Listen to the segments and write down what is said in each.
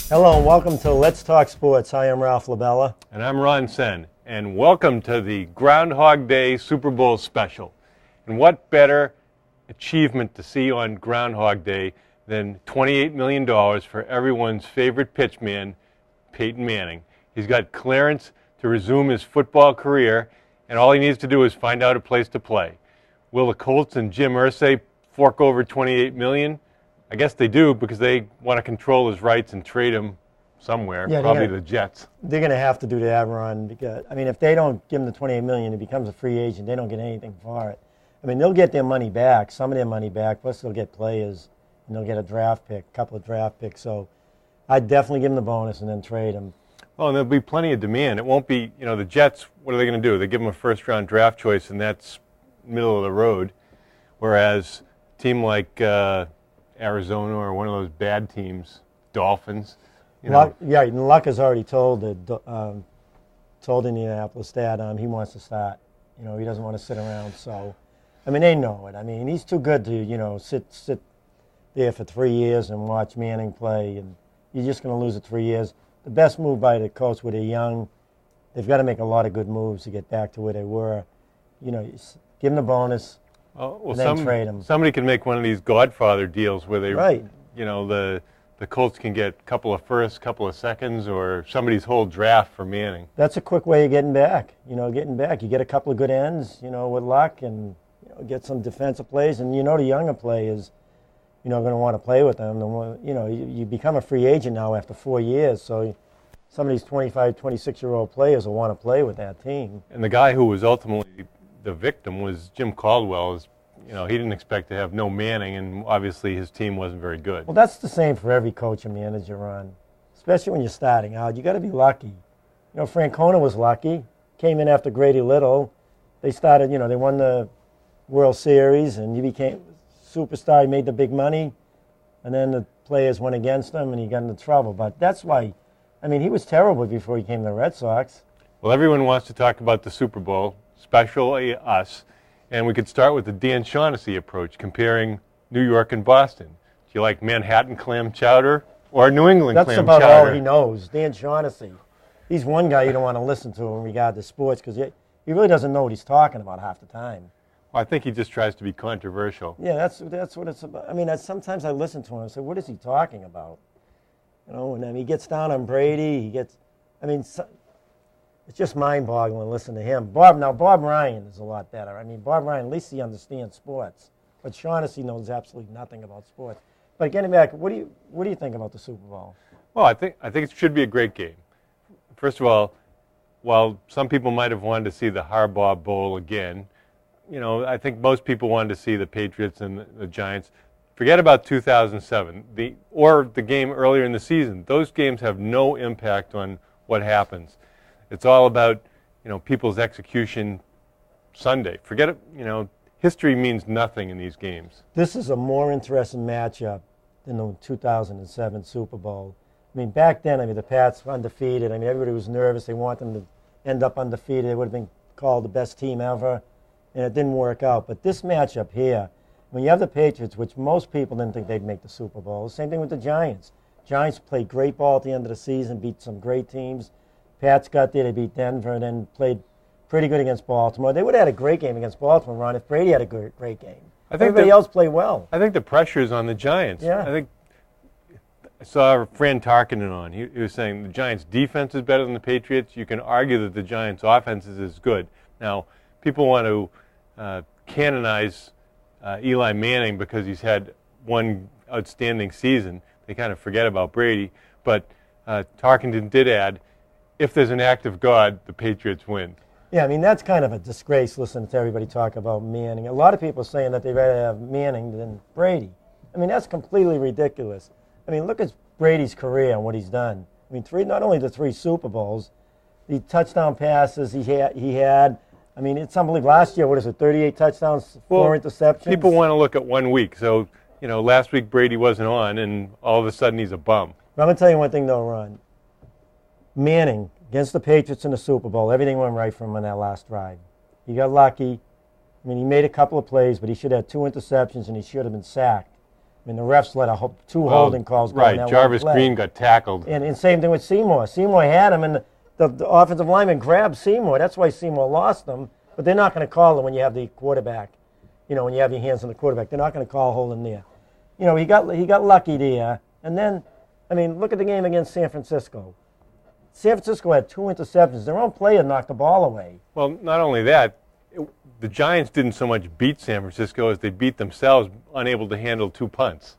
Hello and welcome to Let's Talk Sports. Hi, I'm Ralph Labella. And I'm Ron Sen. And welcome to the Ground Hog Day Superbowl Special. And what better achievement to see on Ground Hog Day than $28 million for everyone's favorite pitchman, Peyton Manning. He's got clearance to resume his football career, and all he needs to do is find out a place to play. Will the Colts and Jim Irsay fork over $28 million? I guess they do, because they want to control his rights and trade him somewhere, probably the Jets. They're going to have to do that, Ron, because, I mean, if they don't give him the $28 million, he becomes a free agent. They don't get anything for it. I mean, they'll get their money back, some of their money back, plus they'll get players, and they'll get a draft pick, a couple of draft picks. So I'd definitely give him the bonus and then trade him. Well, and there'll be plenty of demand. It won't be, the Jets, what are they going to do? They give him a first-round draft choice, and that's middle of the road, whereas a team like Arizona or one of those bad teams, Dolphins. Luck has already told Indianapolis that he wants to start. He doesn't want to sit around. So, I mean, they know it. I mean, he's too good to sit there for 3 years and watch Manning play, and you're just going to lose it 3 years. The best move by the Colts, where they're young, they've got to make a lot of good moves to get back to where they were. Give them the bonus. And then trade him. Somebody can make one of these Godfather deals where they, right. The Colts can get a couple of firsts, couple of seconds, or somebody's whole draft for Manning. That's a quick way of getting back. You get a couple of good ends, with luck, and get some defensive plays. And the younger players, going to want to play with them. You become a free agent now after 4 years, so some of these 25, 26-year-old players will want to play with that team. And the guy who was ultimately the victim was Jim Caldwell. He didn't expect to have no Manning, and obviously his team wasn't very good. Well, that's the same for every coach and manager, Ron. Especially when you're starting out, you got to be lucky. Francona was lucky. Came in after Grady Little. They started. They won the World Series, and he became superstar. He made the big money, and then the players went against him, and he got into trouble. But that's why. I mean, he was terrible before he came to the Red Sox. Well, everyone wants to talk about the Super Bowl, especially us. And we could start with the Dan Shaughnessy approach, comparing New York and Boston. Do you like Manhattan clam chowder or New England clam chowder? That's about all he knows, Dan Shaughnessy. He's one guy you don't want to listen to in regard to sports, because he really doesn't know what he's talking about half the time. Well, I think he just tries to be controversial. Yeah, that's what it's about. I mean, sometimes I listen to him and say, what is he talking about? And then he gets down on Brady. It's just mind-boggling to listen to him. Bob Ryan is a lot better. I mean, Bob Ryan, at least he understands sports. But Shaughnessy knows absolutely nothing about sports. But getting back, what do you think about the Super Bowl? Well, I think it should be a great game. First of all, while some people might have wanted to see the Harbaugh Bowl again, I think most people wanted to see the Patriots and the Giants. Forget about 2007 or the game earlier in the season. Those games have no impact on what happens. It's all about, people's execution Sunday. Forget it, history means nothing in these games. This is a more interesting matchup than the 2007 Super Bowl. I mean, back then, the Pats were undefeated. I mean, everybody was nervous. They want them to end up undefeated. They would have been called the best team ever, and it didn't work out. But this matchup here, when you have the Patriots, which most people didn't think they'd make the Super Bowl, same thing with the Giants. Giants played great ball at the end of the season, beat some great teams. Pats got there, they beat Denver, and then played pretty good against Baltimore. They would have had a great game against Baltimore, Ron, if Brady had a great game. Everybody else played well. I think the pressure is on the Giants. Yeah. I saw Fran Tarkenton on. He was saying the Giants' defense is better than the Patriots. You can argue that the Giants' offense is as good. Now, people want to canonize Eli Manning because he's had one outstanding season. They kind of forget about Brady. But Tarkenton did add, if there's an act of God, the Patriots win. Yeah, I mean, that's kind of a disgrace listening to everybody talk about Manning. A lot of people are saying that they'd rather have Manning than Brady. I mean, that's completely ridiculous. I mean, look at Brady's career and what he's done. I mean, not only the 3 Super Bowls, the touchdown passes he had. I mean, it's unbelievable. Last year, 38 touchdowns, 4 interceptions? People want to look at 1 week. So, last week Brady wasn't on, and all of a sudden he's a bum. But I'm going to tell you one thing, though, Ron. Manning, against the Patriots in the Super Bowl, everything went right for him on that last drive. He got lucky. I mean, he made a couple of plays, but he should have 2 interceptions, and he should have been sacked. I mean, the refs let two holding calls go. Right, in that Jarvis one play. Green got tackled. And same thing with Seymour. Seymour had him, and the offensive lineman grabbed Seymour. That's why Seymour lost him. But they're not going to call him when you have the quarterback. When you have your hands on the quarterback, they're not going to call holding there. He got lucky there. And then, I mean, look at the game against San Francisco. San Francisco had 2 interceptions. Their own player knocked the ball away. Well, not only that, the Giants didn't so much beat San Francisco as they beat themselves, unable to handle 2 punts.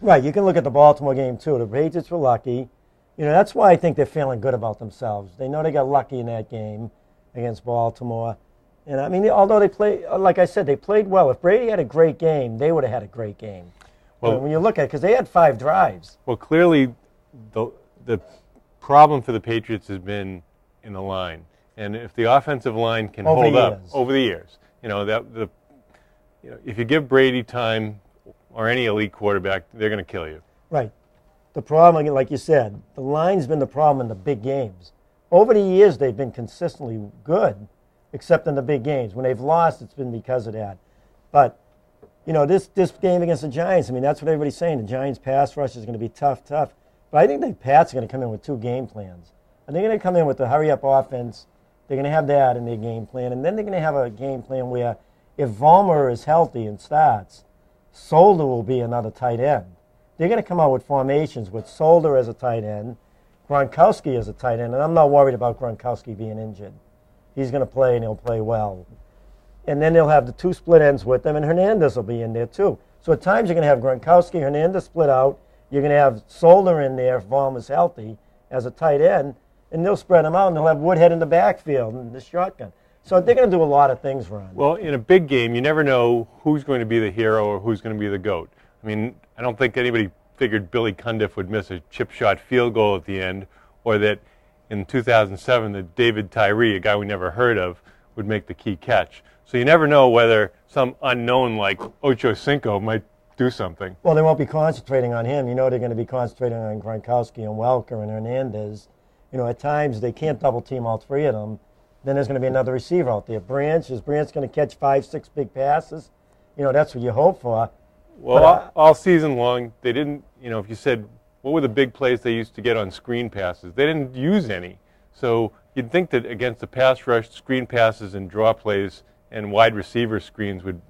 Right, you can look at the Baltimore game, too. The Patriots were lucky. That's why I think they're feeling good about themselves. They know they got lucky in that game against Baltimore. And, I mean, although they played, like I said, they played well. If Brady had a great game, they would have had a great game. Well, when you look at it, because they had 5 drives. Well, clearly the problem for the Patriots has been in the line. And if the offensive line can hold up over the years, if you give Brady time or any elite quarterback, they're going to kill you. Right. The problem, like you said, the line's been the problem in the big games. Over the years, they've been consistently good, except in the big games. When they've lost, it's been because of that. But, this game against the Giants, I mean, that's what everybody's saying. The Giants' pass rush is going to be tough. But I think the Pats are going to come in with 2 game plans. I think they're going to come in with the hurry-up offense. They're going to have that in their game plan. And then they're going to have a game plan where if Vollmer is healthy and starts, Solder will be another tight end. They're going to come out with formations with Solder as a tight end, Gronkowski as a tight end, and I'm not worried about Gronkowski being injured. He's going to play, and he'll play well. And then they'll have the 2 split ends with them, and Hernandez will be in there too. So at times you're going to have Gronkowski, Hernandez split out. You're going to have Solder in there if Vollmer's healthy as a tight end, and they'll spread them out, and they'll have Woodhead in the backfield and the shotgun. So they're going to do a lot of things, Ron. Well, in a big game, you never know who's going to be the hero or who's going to be the GOAT. I mean, I don't think anybody figured Billy Cundiff would miss a chip shot field goal at the end, or that in 2007 that David Tyree, a guy we never heard of, would make the key catch. So you never know whether some unknown like Ocho Cinco might do something. Well, they won't be concentrating on him. They're going to be concentrating on Gronkowski and Welker and Hernandez. At times they can't double team all 3 of them. Then there's going to be another receiver out there. Branch, is Branch going to catch 5, 6 big passes? That's what you hope for. Well, all season long, they didn't, if you said, what were the big plays they used to get on screen passes? They didn't use any. So you'd think that against the pass rush, screen passes and draw plays and wide receiver screens would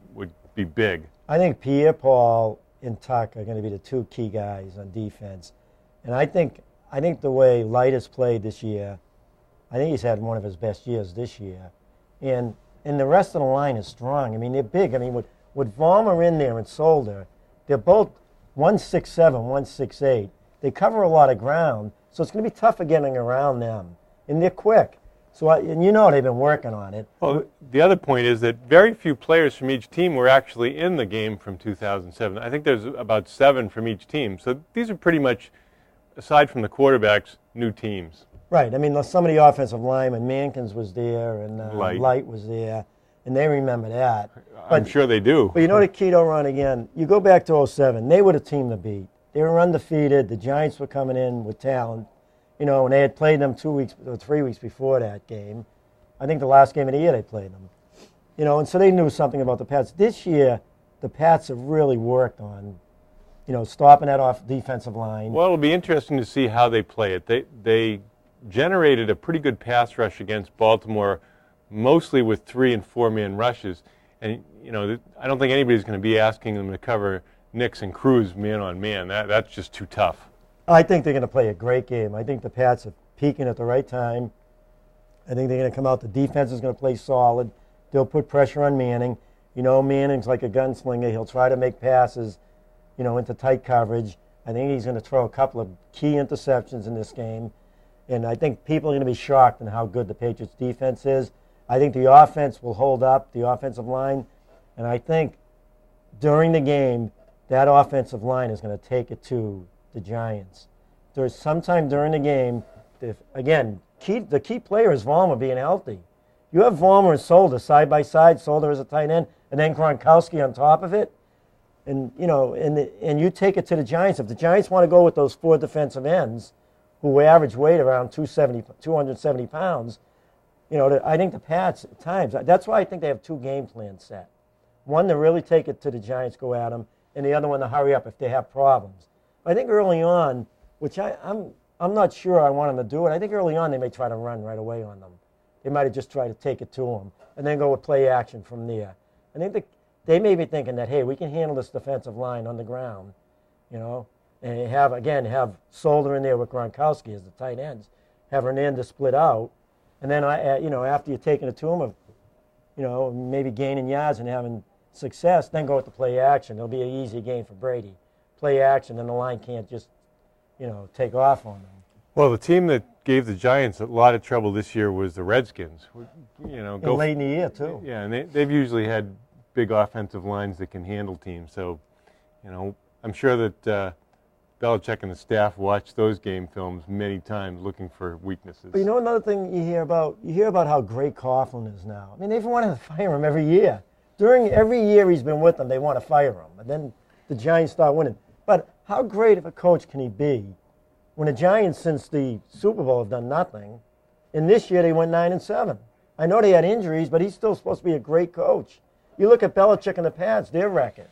be big. I think Pierre-Paul and Tuck are going to be the 2 key guys on defense. And I think the way Light has played this year, I think he's had one of his best years this year. And the rest of the line is strong. I mean, they're big. I mean, with Vollmer in there and Solder, they're both 167, 168. They cover a lot of ground, so it's going to be tough getting around them. And they're quick. So, they've been working on it. Well, the other point is that very few players from each team were actually in the game from 2007. I think there's about 7 from each team. So these are pretty much, aside from the quarterbacks, new teams. Right. I mean, some of the offensive linemen, Mankins was there and Light was there, and they remember that. I'm sure they do. But the Keto run again, you go back to 2007, they were the team to beat. They were undefeated. The Giants were coming in with talent. And they had played them 2 weeks or 3 weeks before that game. I think the last game of the year they played them. And so they knew something about the Pats. This year, the Pats have really worked on, stopping that off defensive line. Well, it'll be interesting to see how they play it. They generated a pretty good pass rush against Baltimore, mostly with 3- and 4-man rushes. And, I don't think anybody's going to be asking them to cover Nix and Cruz man on man. That's just too tough. I think they're going to play a great game. I think the Pats are peaking at the right time. I think they're going to come out. The defense is going to play solid. They'll put pressure on Manning. Manning's like a gunslinger. He'll try to make passes, into tight coverage. I think he's going to throw a couple of key interceptions in this game. And I think people are going to be shocked in how good the Patriots' defense is. I think the offense will hold up, the offensive line. And I think during the game, that offensive line is going to take it to the Giants. There's sometime during the game, the key player is Vollmer being healthy. You have Vollmer and Solder side by side, Solder as a tight end, and then Gronkowski on top of it. And, and you take it to the Giants. If the Giants want to go with those 4 defensive ends, who average weight around 270 pounds, I think the Pats at times, that's why I think they have 2 game plans set. One to really take it to the Giants, go at them, and the other one to hurry up if they have problems. I think early on, which I'm not sure I want them to do it. I think early on they may try to run right away on them. They might have just tried to take it to them and then go with play action from there. I think they may be thinking that, hey, we can handle this defensive line on the ground, you know, and have Solder in there with Gronkowski as the tight ends, have Hernandez split out, and then after you're taking it to them, maybe gaining yards and having success, then go with the play action. It'll be an easy game for Brady. Play action, and the line can't just, take off on them. Well, the team that gave the Giants a lot of trouble this year was the Redskins. Late in the year, too. Yeah, and they've usually had big offensive lines that can handle teams. So, I'm sure that Belichick and the staff watched those game films many times looking for weaknesses. But another thing you hear about how great Coughlin is now. I mean, they've wanted to fire him every year. During every year he's been with them, they want to fire him. And then the Giants start winning. But how great of a coach can he be when the Giants, since the Super Bowl, have done nothing? And this year they went 9-7. I know they had injuries, but he's still supposed to be a great coach. You look at Belichick and the Pats, their record.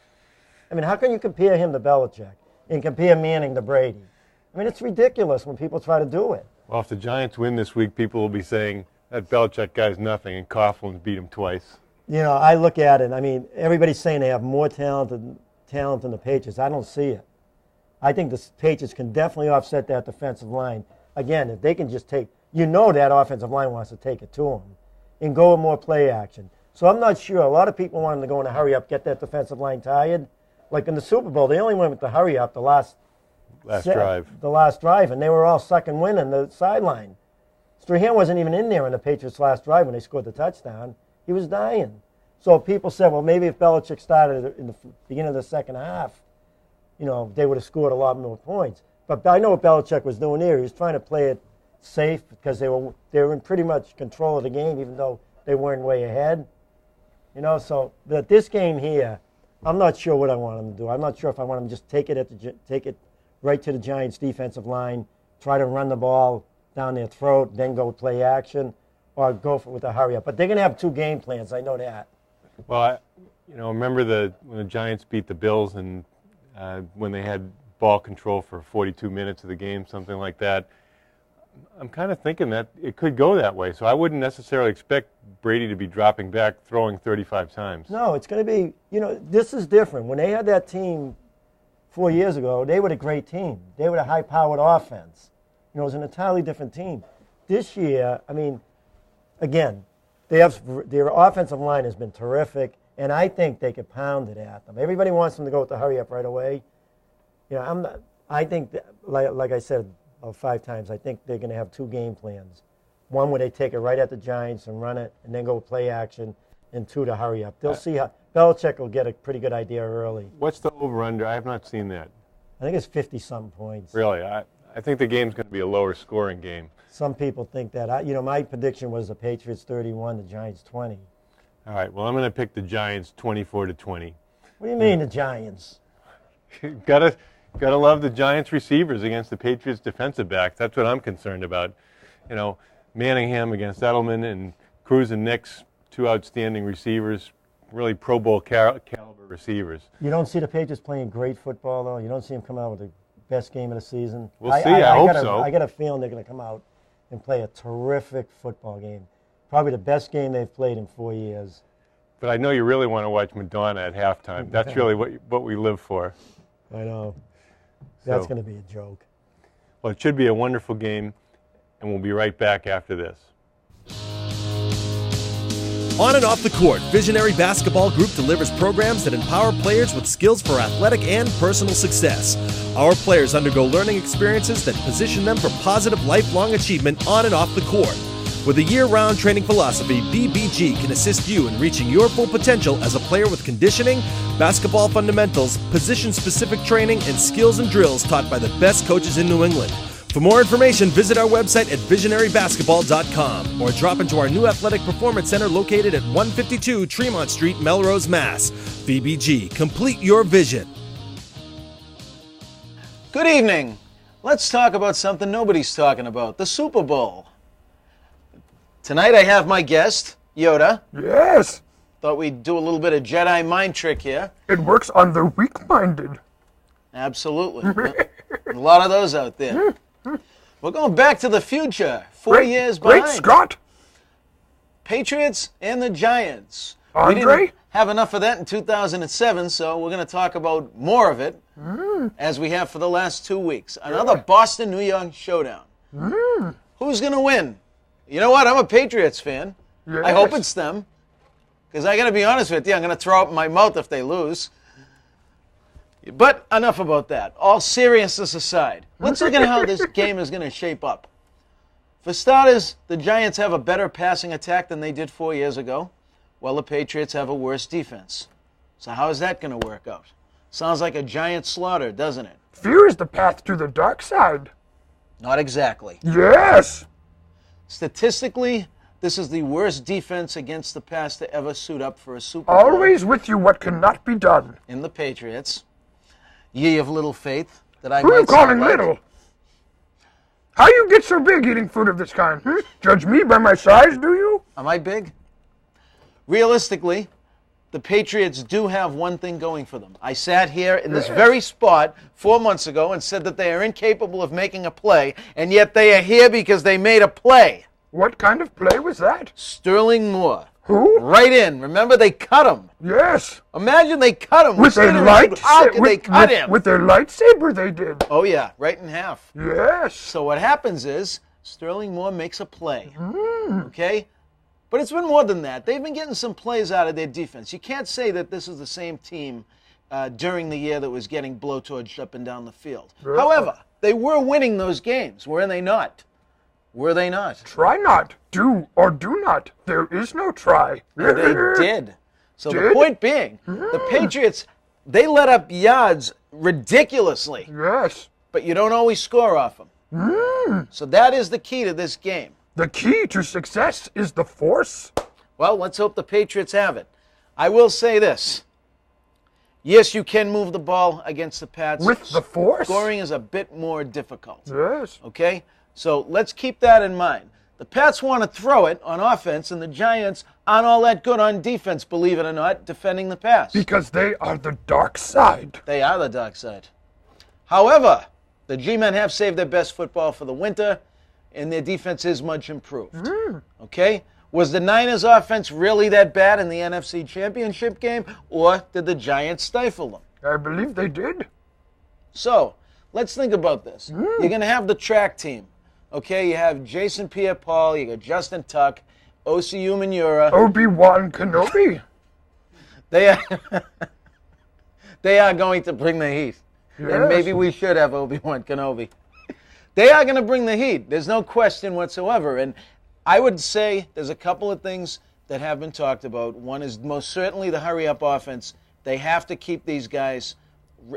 I mean, how can you compare him to Belichick and compare Manning to Brady? I mean, it's ridiculous when people try to do it. Well, if the Giants win this week, people will be saying that Belichick guy's nothing, and Coughlin's beat him twice. I look at it, I mean, everybody's saying they have more talent than the Patriots. I don't see it. I think the Patriots can definitely offset that defensive line. Again, if they can just that offensive line wants to take it to them and go with more play action. So I'm not sure. A lot of people want them to go in a hurry up, get that defensive line tired. Like in the Super Bowl, they only went with the hurry up the last drive, and they were all sucking wind on the sideline. Strahan wasn't even in there in the Patriots' last drive when they scored the touchdown. He was dying. So people said, well, maybe if Belichick started in the beginning of the second half, they would have scored a lot more points. But I know what Belichick was doing there. He was trying to play it safe because they were in pretty much control of the game, even though they weren't way ahead. So this game here, I'm not sure what I want them to do. I'm not sure if I want them to just take it right to the Giants' defensive line, try to run the ball down their throat, then go play action, or go with a hurry up. But they're going to have two game plans. I know that. Well, remember when the Giants beat the Bills and when they had ball control for 42 minutes of the game, something like that. I'm kind of thinking that it could go that way. So I wouldn't necessarily expect Brady to be dropping back, throwing 35 times. No, it's going to be, this is different. When they had that team 4 years ago, they were a great team. They were a high-powered offense. It was an entirely different team. This year, I mean, again, their offensive line has been terrific, and I think they could pound it at them. Everybody wants them to go with the hurry up right away. I think, like I said 5 times, I think they're going to have two game plans. One where they take it right at the Giants and run it, and then go play action, and two to hurry up. They'll see how Belichick will get a pretty good idea early. What's the over-under? I have not seen that. I think it's 50-something points. Really? I think the game's going to be a lower scoring game. Some people think that. My prediction was the Patriots 31, the Giants 20. All right. Well, I'm going to pick the Giants 24-20. What do you mean, the Giants? Gotta love the Giants receivers against the Patriots defensive backs. That's what I'm concerned about. Manningham against Edelman and Cruz and Nix, two outstanding receivers, really Pro Bowl caliber receivers. You don't see the Patriots playing great football, though? You don't see them come out with the best game of the season? We'll see. I hope so. I got a feeling they're going to come out and play a terrific football game. Probably the best game they've played in 4 years. But I know you really want to watch Madonna at halftime. That's really what we live for. I know. That's going to be a joke. Well, it should be a wonderful game, and we'll be right back after this. On and off the court, Visionary Basketball Group delivers programs that empower players with skills for athletic and personal success. Our players undergo learning experiences that position them for positive lifelong achievement on and off the court. With a year-round training philosophy, BBG can assist you in reaching your full potential as a player with conditioning, basketball fundamentals, position-specific training, and skills and drills taught by the best coaches in New England. For more information, visit our website at visionarybasketball.com or drop into our new athletic performance center located at 152 Tremont Street, Melrose, Mass. BBG, complete your vision. Good evening. Let's talk about something nobody's talking about, the Super Bowl. Tonight I have my guest, YODA. Yes. Thought we'd do a little bit of Jedi mind trick here. It works on the weak-minded. Absolutely. A lot of those out there. We're going back to the future. 4 years behind. Great Scott! Patriots and the Giants. Andre? We didn't have enough of that in 2007, so we're going to talk about more of it as we have for the last 2 weeks. Another Boston-New York showdown. Who's going to win? You know what? I'm a Patriots fan. Yes. I hope it's them. Because I got to be honest with you, I'm going to throw up my mouth if they lose. But enough about that. All seriousness aside, let's look at how this game is going to shape up. For starters, the Giants have a better passing attack than they did 4 years ago, while the Patriots have a worse defense. So how is that going to work out? Sounds like a giant slaughter, doesn't it? Fear is the path to the dark side. Not exactly. Yes! Statistically, this is the worst defense against the pass to ever suit up for a Super Bowl. Always with you what cannot be done. In the Patriots. Ye of little faith that I Who are you might sound calling like. little? How you get so big eating food of this kind? Judge me by my size, do you? Am I big? Realistically, the Patriots do have one thing going for them. I sat here in this very spot 4 months ago and said that they are incapable of making a play, and yet they are here because they made a play. What kind of play was that? Sterling Moore. Who? Right in. Remember, they cut him. Yes. Imagine they cut him. With their How could they cut him? With their lightsaber they did. Oh, yeah. Right in half. Yes. So what happens is Sterling Moore makes a play. Okay? But it's been more than that. They've been getting some plays out of their defense. You can't say that this is the same team during the year that was getting blowtorched up and down the field. However, they were winning those games, were they not? Were they not? Try not. Do or do not. There is no try. They did. So the Did? point being, the Patriots, they let up yards ridiculously, Yes. but you don't always score off them. So that is the key to this game. The key to success is the force. Well, let's hope the Patriots have it. I will say this. Yes, you can move the ball against the Pats. With the force? Scoring is a bit more difficult. Yes. Okay? So let's keep that in mind. The Pats want to throw it on offense, and the Giants aren't all that good on defense, believe it or not, defending the pass. Because they are the dark side. They are the dark side. However, the G-men have saved their best football for the winter, and their defense is much improved. Okay? Was the Niners' offense really that bad in the NFC Championship game, or did the Giants stifle them? I believe they did. So, let's think about this. You're going to have the track team. Okay, you have Jason Pierre-Paul, you got Justin Tuck, Osi Umenyiora. Obi-Wan Kenobi. They are going to bring the heat. And Yes. maybe we should have Obi-Wan Kenobi. They are going to bring the heat. There's no question whatsoever. And I would say there's a couple of things that have been talked about. One is most certainly the hurry-up offense. They have to keep these guys,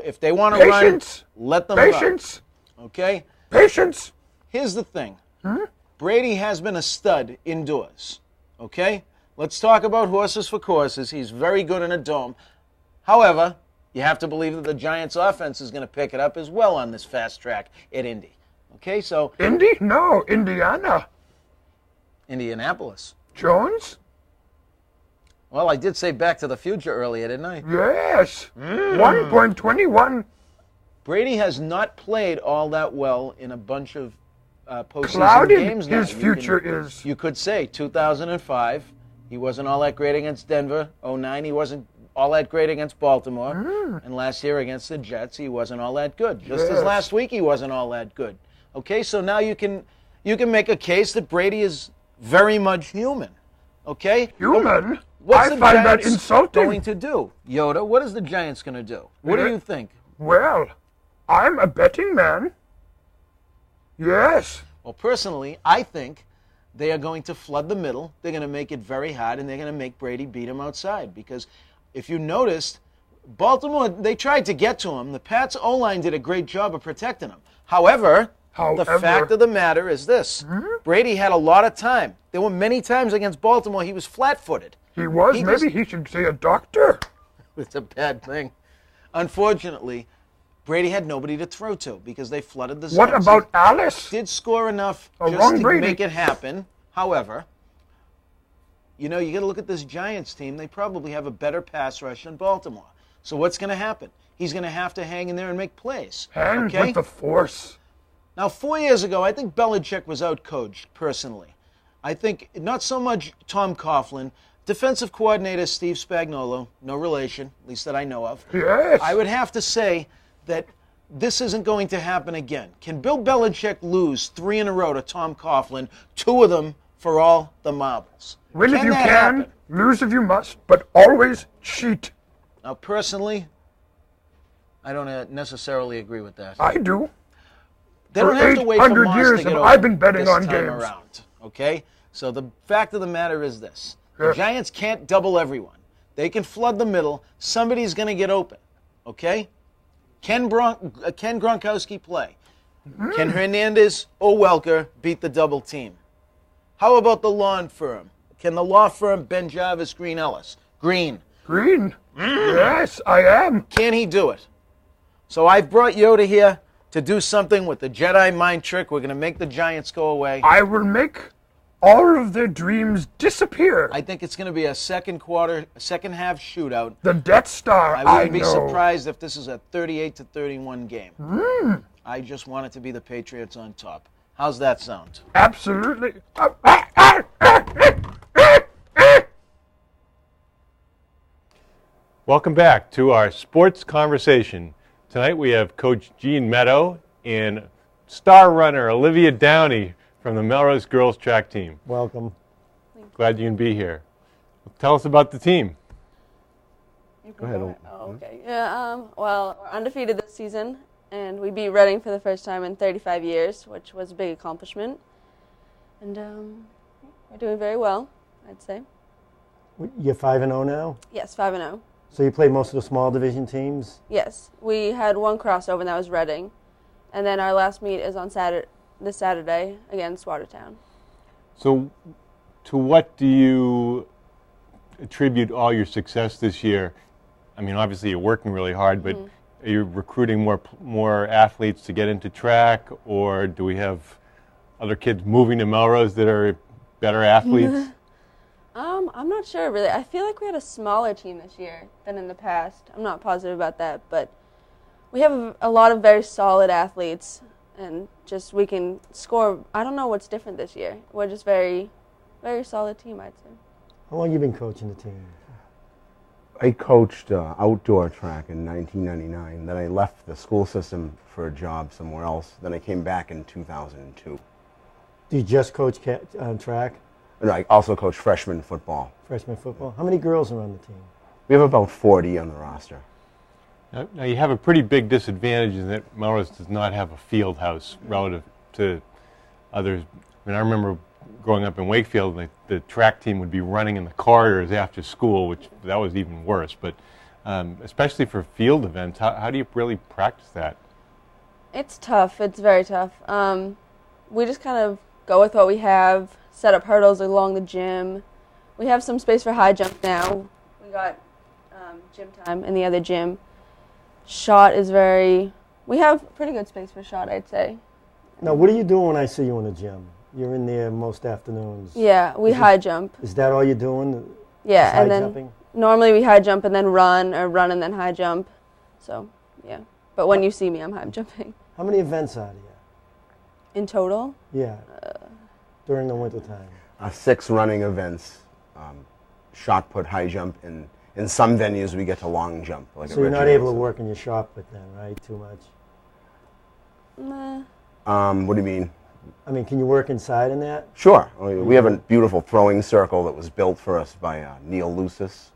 if they want to run, Patience. let them run. Patience. Okay? Patience. Here's the thing. Brady has been a stud indoors. Okay? Let's talk about horses for courses. He's very good in a dome. However, you have to believe that the Giants' offense is going to pick it up as well on this fast track at Indy. Okay, so Indy? No, Indiana. Indianapolis. Jones? Well, I did say Back to the Future earlier, didn't I? Yes. 1.21. Brady has not played all that well in a bunch of postseason Clouded games now. his future is. You could say 2005, he wasn't all that great against Denver. 2009, he wasn't all that great against Baltimore. And last year against the Jets, he wasn't all that good. Just as Yes. last week, he wasn't all that good. Okay, so now you can make a case that Brady is very much human. Okay? Human? What's I the find that Giants insulting. going to do? YODA, what is the Giants going to do? What do you think? Well, I'm a betting man. Yes. Well, personally, I think they are going to flood the middle. They're going to make it very hard, and they're going to make Brady beat him outside. Because if you noticed, Baltimore, they tried to get to him. The Pats' O-line did a great job of protecting him. However, the fact of the matter is this. Brady had a lot of time. There were many times against Baltimore he was flat-footed. He was. He Maybe just- he should say a doctor. It's a bad thing. Unfortunately, Brady had nobody to throw to because they flooded the zone. What about Alice? Did score enough Oh, just wrong to Brady. make it happen. However, you know, you got to look at this Giants team. They probably have a better pass rush than Baltimore. So what's going to happen? He's going to have to hang in there and make plays. Hang with the force. Now, 4 years ago, I think Belichick was outcoached, personally. I think not so much Tom Coughlin, defensive coordinator Steve Spagnuolo, no relation, at least that I know of. Yes. I would have to say that this isn't going to happen again. Can Bill Belichick lose 3 in a row to Tom Coughlin, 2 of them for all the marbles? Win if you that can, happen? lose if you must, but always cheat. Now, personally, I don't necessarily agree with that. I do. They don't For have to wait for 800 Moss years to get have over I been betting this on time games. around, okay? So the fact of the matter is this. The Yes. Giants can't double everyone. They can flood the middle. Somebody's going to get open, okay? Can Gronkowski play? Can Hernandez or Welker beat the double team? How about the law firm? Can the law firm Ben Jarvis, Green Ellis? Green. Green? Yes, I am. Can he do it? So I've brought YODA here to do something with the Jedi mind trick. We're going to make the Giants go away. I will make all of their dreams disappear. I think it's going to be a second half shootout. The Death Star, I I wouldn't be know. surprised if this is a 38-31 game. I just want it to be the Patriots on top. How's that sound? Absolutely. Welcome back to our sports conversation. Tonight we have Coach Gene Meadow and star runner Olivia Downey from the Melrose Girls track team. Welcome. Glad you can be here. Tell us about the team. Go ahead. Oh, okay. Yeah. Well, we're undefeated this season, and we beat Reading for the first time in 35 years, which was a big accomplishment. And we're doing very well, I'd say. You're 5-0 now? Yes, 5-0. So you play most of the small division teams? Yes, we had one crossover, and that was Reading, and then our last meet is on this Saturday against Watertown. So to what do you attribute all your success this year? I mean, obviously you're working really hard, but are you recruiting more athletes to get into track, or do we have other kids moving to Melrose that are better athletes? I'm not sure, really. I feel like we had a smaller team this year than in the past. I'm not positive about that, but we have a lot of very solid athletes, and just we can score. I don't know what's different this year. We're just very, very solid team, I'd say. How long have you been coaching the team? I coached outdoor track in 1999. Then I left the school system for a job somewhere else. Then I came back in 2002. Do you just coach track? And I also coached freshman football. Freshman football? How many girls are on the team? We have about 40 on the roster. Now you have a pretty big disadvantage in that Melrose does not have a field house relative to others. I mean, I remember growing up in Wakefield, the track team would be running in the corridors after school, which that was even worse. But especially for field events, how do you really practice that? It's tough. It's very tough. We just kind of go with what we have, set up hurdles along the gym. We have some space for high jump now. We got gym time in the other gym. Shot is we have pretty good space for shot, I'd say. Now, what are you doing when I see you in the gym? You're in there most afternoons. Yeah, we high jump. Is that all you're doing? Yeah, Just high and then jumping? normally we high jump and then run, or run and then high jump. So, yeah. But when you see me, I'm high jumping. How many events are there? In total? Yeah, during the wintertime. 6 running events, shot put, high jump, and in some venues we get to long jump. Like So you're not able to work in your shot put then, right? Too much? Nah. What do you mean? I mean, can you work inside in that? Sure. We have a beautiful throwing circle that was built for us by Neil Lucis,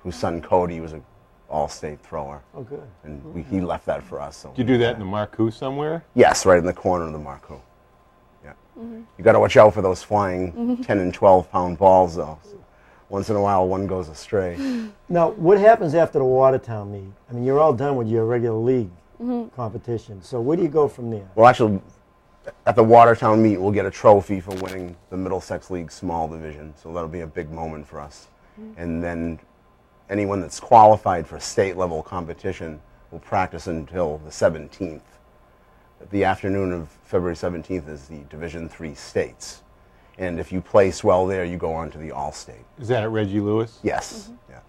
whose son Cody was an all-state thrower. Oh, good. And he left that for us. So Do you do that in the Marcou somewhere? Yes, right in the corner of the Marcou. Yeah. You got to watch out for those flying 10 and 12-pound balls, though. So once in a while, one goes astray. Now, what happens after the Watertown meet? I mean, you're all done with your regular league competition. So where do you go from there? Well, actually, at the Watertown meet, we'll get a trophy for winning the Middlesex League small division. So that'll be a big moment for us. And then anyone that's qualified for state-level competition will practice until the 17th. The afternoon of February 17th is the Division III states. And if you place well there, you go on to the All-State. Is that at Reggie Lewis? Yes. Yeah.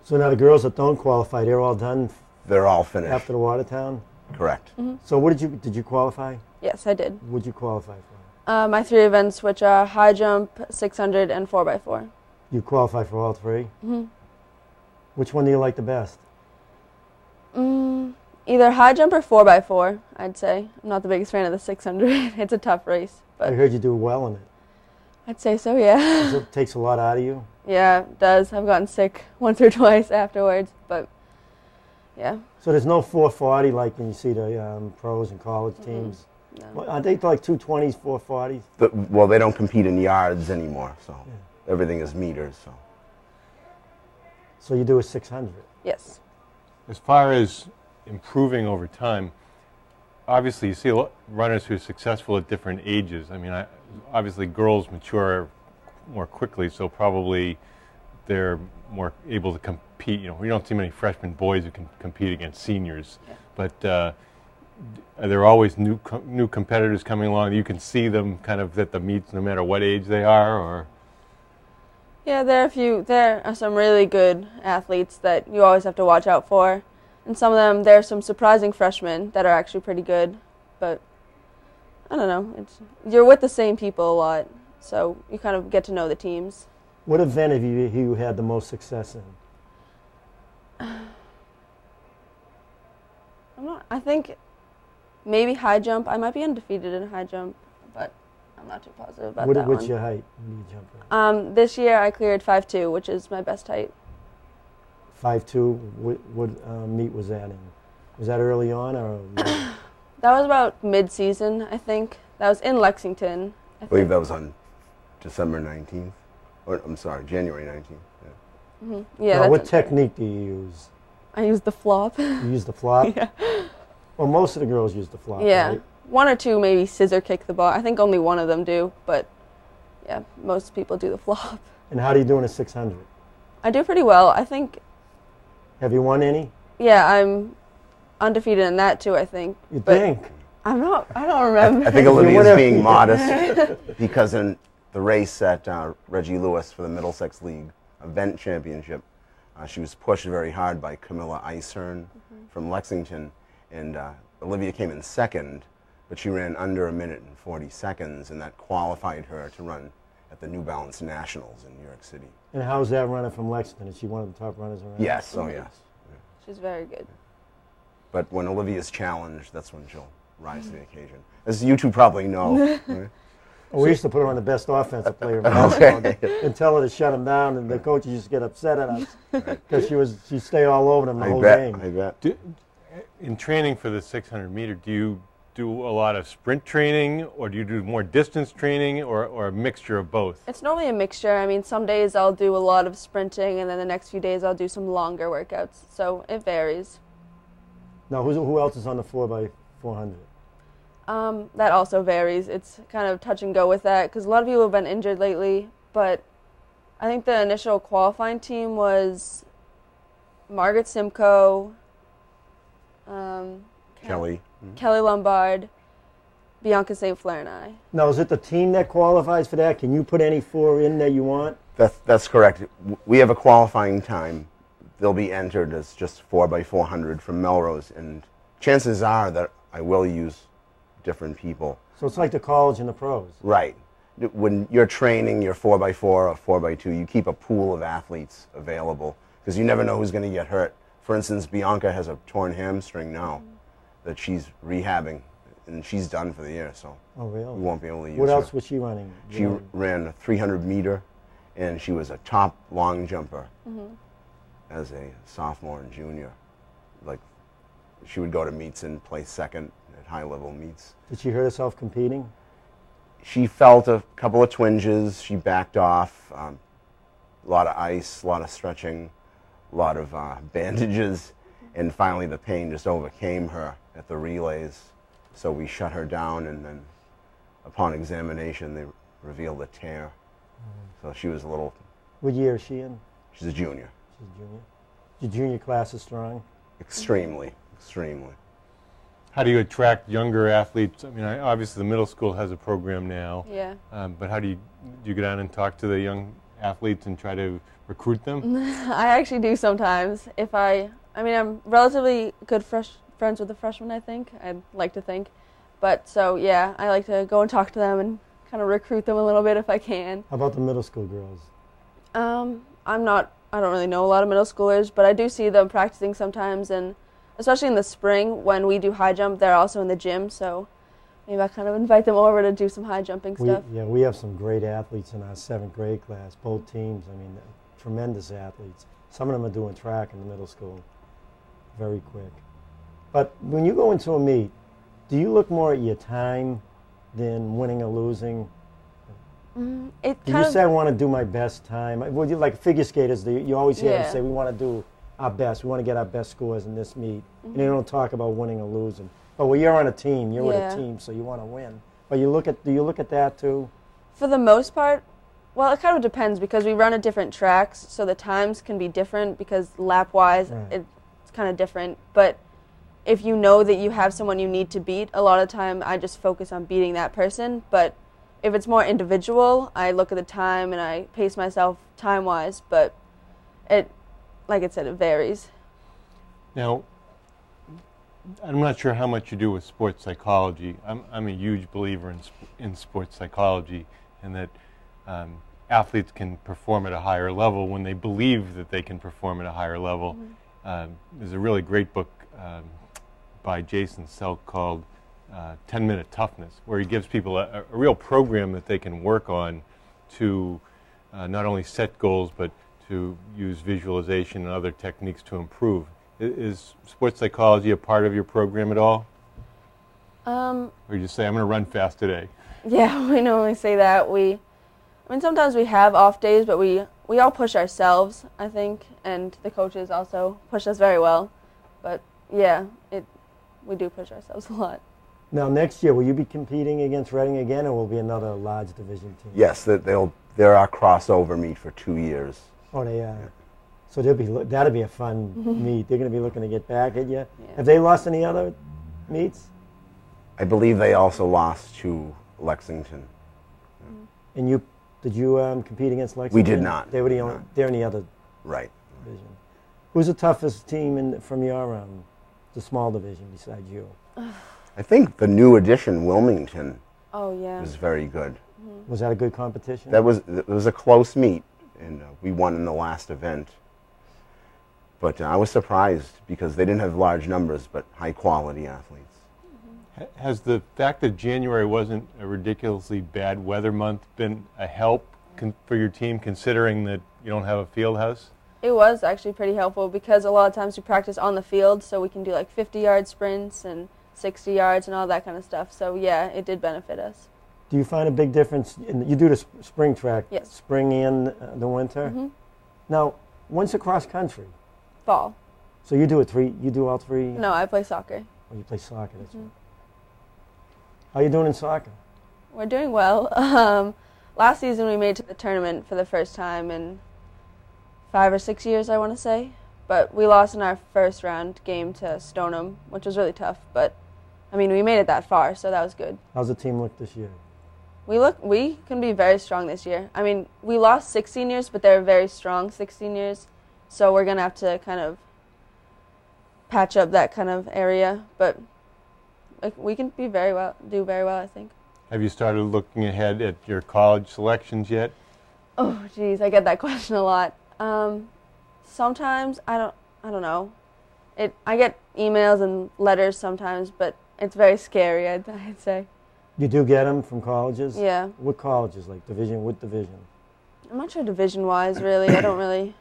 So now the girls that don't qualify, they're all done They're all finished. after the Watertown? Correct. So what did you qualify? Yes, I did. What did you qualify for? My 3 events, which are high jump, 600, and 4x4. You qualify for all 3? Mm-hmm. Which one do you like the best? Either high jump or 4x4, I'd say. I'm not the biggest fan of the 600. It's a tough race, I but heard you do well in it. I'd say so, yeah. So it takes a lot out of you. Yeah, it does. I've gotten sick once or twice afterwards, but yeah. So there's no 440 like when you see the pros and college teams. No. Well, aren't they like 220s, 440s? Well, they don't compete in yards anymore, so everything is meters. So you do a 600. Yes. As far as improving over time, obviously you see a lot runners who are successful at different ages. I mean, obviously girls mature more quickly, so probably they're more able to compete. You know, we don't see many freshman boys who can compete against seniors, but are there always new competitors coming along? You can see them kind of at the meets no matter what age they are, or? Yeah, there are some really good athletes that you always have to watch out for. And some of them, there are some surprising freshmen that are actually pretty good. But, I don't know, you're with the same people a lot, so you kind of get to know the teams. What event have you had the most success in? I think maybe high jump. I might be undefeated in high jump, but I'm not too positive about that What's one. your height? What do you jump at? This year I cleared 5'2", which is my best height. 5'2". What meet was that in? Was that early on or? That was about mid-season, I think. That was in Lexington. I believe that was on December 19th. Or, I'm sorry, January 19th. Yeah. Mm-hmm. Yeah. Now, what technique do you use? I use the flop. You use the flop? Yeah. Well, most of the girls use the flop, Yeah. right? One or two maybe scissor kick the ball. I think only one of them do, but yeah, most people do the flop. And how do you do in a 600? I do pretty well. I think, Have you won any? yeah, I'm undefeated in that too, I think. You But think? I don't remember. I think Olivia's Whatever. being modest because in the race at Reggie Lewis for the Middlesex League event championship, she was pushed very hard by Camilla Icehern from Lexington, and Olivia came in second, but she ran under 1 minute and 40 seconds, and that qualified her to run at the New Balance Nationals in New York City. And how's that runner from Lexington? Is she one of the top runners around? Yes, oh yes. She's very good. But when Olivia's challenged, that's when she'll rise to the occasion. As you two probably know. Right? Well, we used to put her on the best offensive player in Okay. basketball and tell her to shut him down, and the coaches used to get upset at us because she'd stay all over them the whole game. I bet. In training for the 600 meter, do you do a lot of sprint training, or do you do more distance training, or a mixture of both? It's normally a mixture. I mean, some days I'll do a lot of sprinting, and then the next few days I'll do some longer workouts. So it varies. Now, who else is on the 4x400? That also varies. It's kind of touch and go with that because a lot of people have been injured lately. But I think the initial qualifying team was Margaret Simcoe, Kelly. Kelly Lombard, Bianca St. Clair, and I. Now, is it the team that qualifies for that? Can you put any four in that you want? That's correct. We have a qualifying time. They'll be entered as just 4x400 from Melrose, and chances are that I will use different people. So it's like the college and the pros. Right. When you're training your 4x4 or 4x2, you keep a pool of athletes available because you never know who's going to get hurt. For instance, Bianca has a torn hamstring now that she's rehabbing, and she's done for the year, so Oh, really? we won't be able to use What her. else was she running? She ran a 300 meter, and she was a top long jumper as a sophomore and junior. Like, she would go to meets and place second at high-level meets. Did she hurt herself competing? She felt a couple of twinges. She backed off. A lot of ice, a lot of stretching, a lot of bandages, and finally the pain just overcame her at the relays. So we shut her down, and then upon examination, they revealed a tear. So she was a little. What year is she in? She's a junior. She's a junior. Your junior class is strong. Extremely, extremely. How do you attract younger athletes? I mean, obviously the middle school has a program now. Yeah. But how do you go down and talk to the young athletes and try to recruit them? I actually do sometimes. I'm relatively good friends with the freshmen, I think. I'd like to think. But so, yeah, I like to go and talk to them and kind of recruit them a little bit if I can. How about the middle school girls? I don't really know a lot of middle schoolers, but I do see them practicing sometimes, and especially in the spring when we do high jump, they're also in the gym, so maybe I kind of invite them over to do some high jumping stuff. We have some great athletes in our 7th grade class, both teams. I mean, tremendous athletes. Some of them are doing track in the middle school very quick. But when you go into a meet, do you look more at your time than winning or losing? You say, I want to do my best time. Well, you like figure skaters, you always hear them say, we want to do our best. We want to get our best scores in this meet. And they don't talk about winning or losing. But when you're on a team, you're with a team, so you want to win. But do you look at that too? For the most part, well, it kind of depends because we run at different tracks, so the times can be different because lap-wise, it's kind of different. But if you know that you have someone you need to beat, a lot of the time I just focus on beating that person. But if it's more individual, I look at the time and I pace myself time-wise. But like I said, it varies. Now, I'm not sure how much you do with sports psychology. I'm a huge believer in sports psychology, and that athletes can perform at a higher level when they believe that they can perform at a higher level. There's a really great book by Jason Selk called 10-Minute Toughness, where he gives people a real program that they can work on to not only set goals, but to use visualization and other techniques to improve. Is sports psychology a part of your program at all? Or you just say, I'm going to run fast today? Yeah, we normally say that. Sometimes we have off days, but we all push ourselves, I think, and the coaches also push us very well. But yeah, we do push ourselves a lot. Now, next year, will you be competing against Reading again, or will it be another large division team? Yes, they're our crossover meet for 2 years. Oh, they are. Yeah. So that'll be a fun meet. They're going to be looking to get back at you. Yeah. Have they lost any other meets? I believe they also lost to Lexington. And did you compete against Lexington? We did not. They were they're in the other division. Who's the toughest team from your the small division besides you? I think the new addition, Wilmington, was very good. Was that a good competition? It was a close meet, and we won in the last event. But I was surprised because they didn't have large numbers, but high-quality athletes. Has the fact that January wasn't a ridiculously bad weather month been a help for your team, considering that you don't have a field house? It was actually pretty helpful because a lot of times we practice on the field, so we can do like 50-yard sprints and 60 yards and all that kind of stuff. So yeah, it did benefit us. Do you find a big difference? You do the spring track, yes. Spring and the winter? Now, when's the cross country? Fall. So you do you do all three? No, I play soccer. Oh, you play soccer, that's right. How are you doing in soccer? We're doing well. Last season we made it to the tournament for the first time in 5 or 6 years, I want to say. But we lost in our first round game to Stoneham, which was really tough. But, we made it that far, so that was good. How's the team look this year? We can be very strong this year. We lost 6 seniors, but they're very strong 6 seniors. So we're going to have to kind of patch up that kind of area. But we can do very well, I think. Have you started looking ahead at your college selections yet? Oh, geez, I get that question a lot. Sometimes I don't know. I get emails and letters sometimes, but it's very scary, I'd say. You do get them from colleges? Yeah. What colleges? Like division? What division? I'm not sure division-wise, really. I don't really.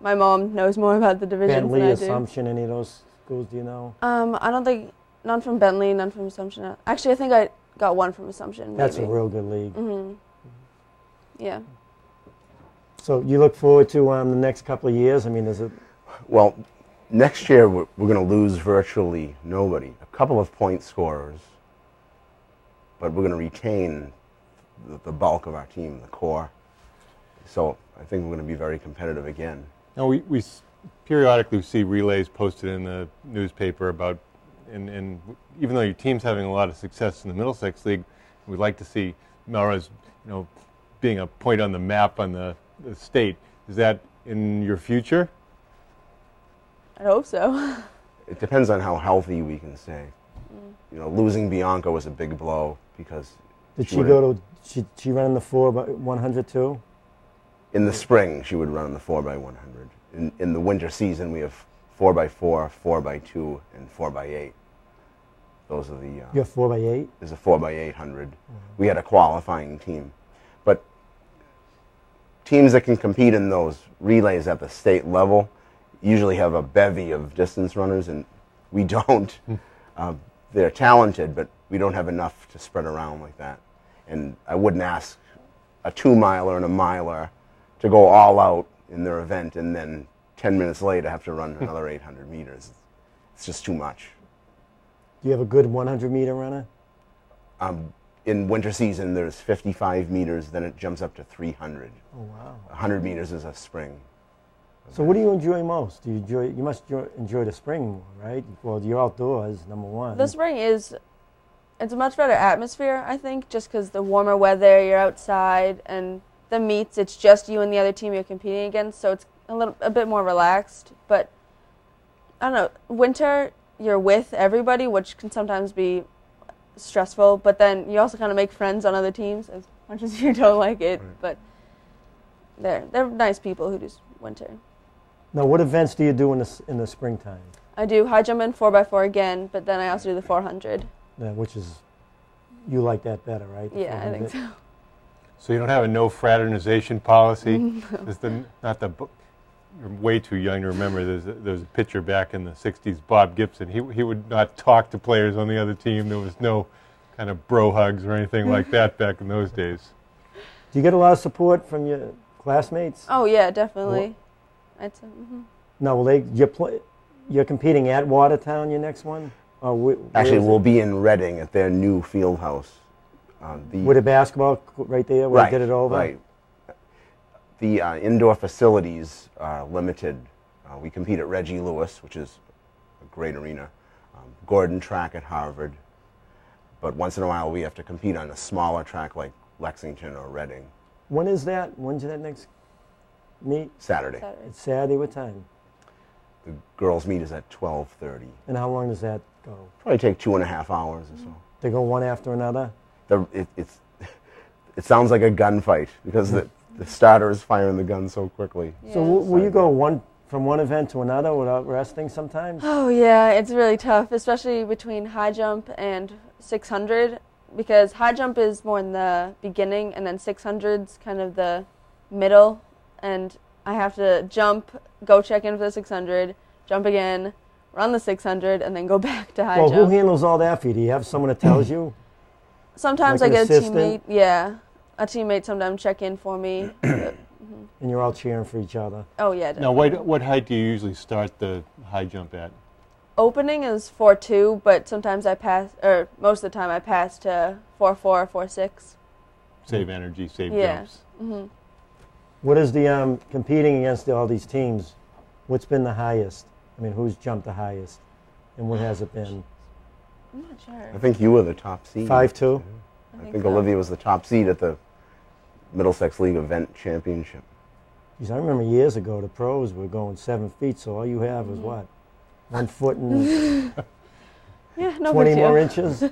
My mom knows more about the divisions than I do. Bentley, Assumption, any of those schools? Do you know? I don't think none from Bentley, none from Assumption. Actually, I think I got one from Assumption. That's maybe. a real good league. Yeah. So you look forward to the next couple of years? Is it? Well, next year we're going to lose virtually nobody. A couple of point scorers, but we're going to retain the bulk of our team, the core. So I think we're going to be very competitive again. Now we periodically see relays posted in the newspaper about and even though your team's having a lot of success in the Middlesex League, we'd like to see Melrose, being a point on the map on the state. Is that in your future? I hope so. It depends on how healthy we can stay. Losing Bianca was a big blow because Did she go to? She ran the 4x100 too? In the spring, she would run the 4x100. In the winter season, we have 4x4, 4x2, and 4x8. Those are the. You have 4x8? There's a 4x800. We had a qualifying team, but teams that can compete in those relays at the state level usually have a bevy of distance runners, and we don't. They're talented, but we don't have enough to spread around like that. And I wouldn't ask a 2-miler and a miler to go all out in their event and then 10 minutes later have to run another 800 meters. It's just too much. Do you have a good 100-meter runner? In winter season, there's 55 meters, then it jumps up to 300. Oh, wow. 100 meters is a spring. So what do you enjoy most? You must enjoy the spring more, right? Well, you're outdoors, number one. The spring it's a much better atmosphere, I think, just because the warmer weather, you're outside, and the meets, it's just you and the other team you're competing against, so it's a bit more relaxed. But, I don't know, winter, you're with everybody, which can sometimes be stressful, but then you also kind of make friends on other teams, as much as you don't like it. Right. But they're nice people who do winter. Now, what events do you do in the springtime? I do high jump and 4x4 again, but then I also do the 400. Yeah, which is, you like that better, right? The Yeah, 400. I think so. So you don't have a no fraternization policy? No. You're way too young to remember. There's a pitcher back in the 60s, Bob Gibson. He would not talk to players on the other team. There was no kind of bro hugs or anything like that back in those days. Do you get a lot of support from your classmates? Oh, yeah, definitely. No, well, you're competing at Watertown, your next one? Actually, we'll be in Reading at their new field house. With a basketball right there where you did it over? Right. The indoor facilities are limited. We compete at Reggie Lewis, which is a great arena, Gordon Track at Harvard, but once in a while we have to compete on a smaller track like Lexington or Reading. When is that? When's that next meet? Saturday. It's Saturday. What time? The girls' meet is at 12:30. And how long does that go? Probably take 2.5 hours or so. They go one after another? It sounds like a gunfight because the starter is firing the gun so quickly. Yeah. So will you go from one event to another without resting sometimes? Oh, yeah, it's really tough, especially between high jump and 600, because high jump is more in the beginning, and then 600's kind of the middle, and I have to jump, go check in for the 600, jump again, run the 600, and then go back to high jump. Well, who handles all that for you? Do you have someone that tells you? Sometimes like I get assistant? a teammate, yeah. A teammate sometimes check in for me. And you're all cheering for each other. Oh, yeah, Now, definitely. what height do you usually start the high jump at? Opening is 4.2, but sometimes I pass, or most of the time I pass to 4.4, 4.6. Save energy, save Yeah. jumps. What is the competing against all these teams? What's been the highest? I mean, who's jumped the highest? And what has it been? I'm not sure. I think you were the top seed. 5'2"? I think so. Olivia was the top seed at the Middlesex League Event Championship. Because I remember years ago, the pros were going 7 feet, so all you have is what? 1 foot and Yeah, no 20 big deal. more inches?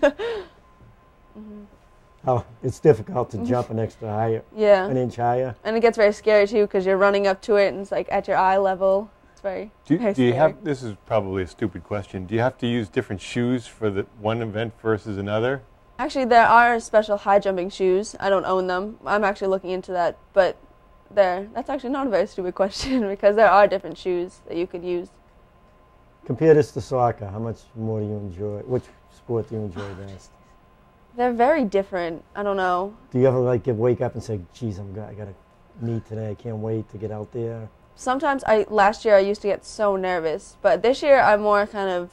Oh, it's difficult to jump an extra higher, Yeah. an inch higher. And it gets very scary, too, because you're running up to it, and it's like at your eye level. It's very Do you scary. have, this is probably a stupid question, do you have to use different shoes for the one event versus another? Actually, there are special high jumping shoes. I don't own them. I'm actually looking into that, but that's actually not a very stupid question because there are different shoes that you could use. Compare this to soccer. How much more do you enjoy? Which sport do you enjoy best? They're very different. I don't know. Do you ever wake up and say, geez, I got to meet today. I can't wait to get out there? Sometimes last year I used to get so nervous, but this year I'm more kind of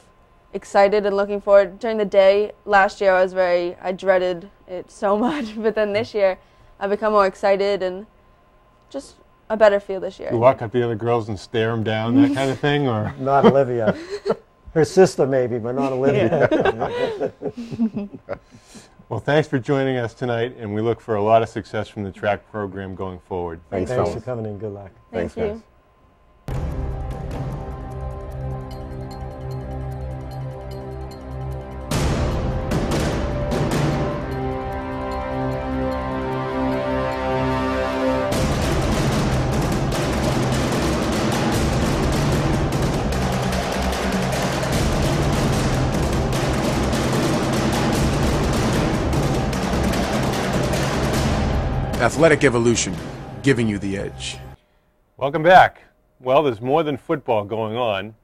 excited and looking forward. During the day, last year I dreaded it so much, but then this year I've become more excited and just a better feel this year. You walk up to the other girls and stare them down, that kind of thing, or? Not Olivia. Her sister maybe, but not Olivia. Well, thanks for joining us tonight, and we look for a lot of success from the track program going forward. Thanks, Thanks fellas. for coming in. Good luck. Thank you. guys. Athletic evolution, giving you the edge. Welcome back. Well, there's more than football going on.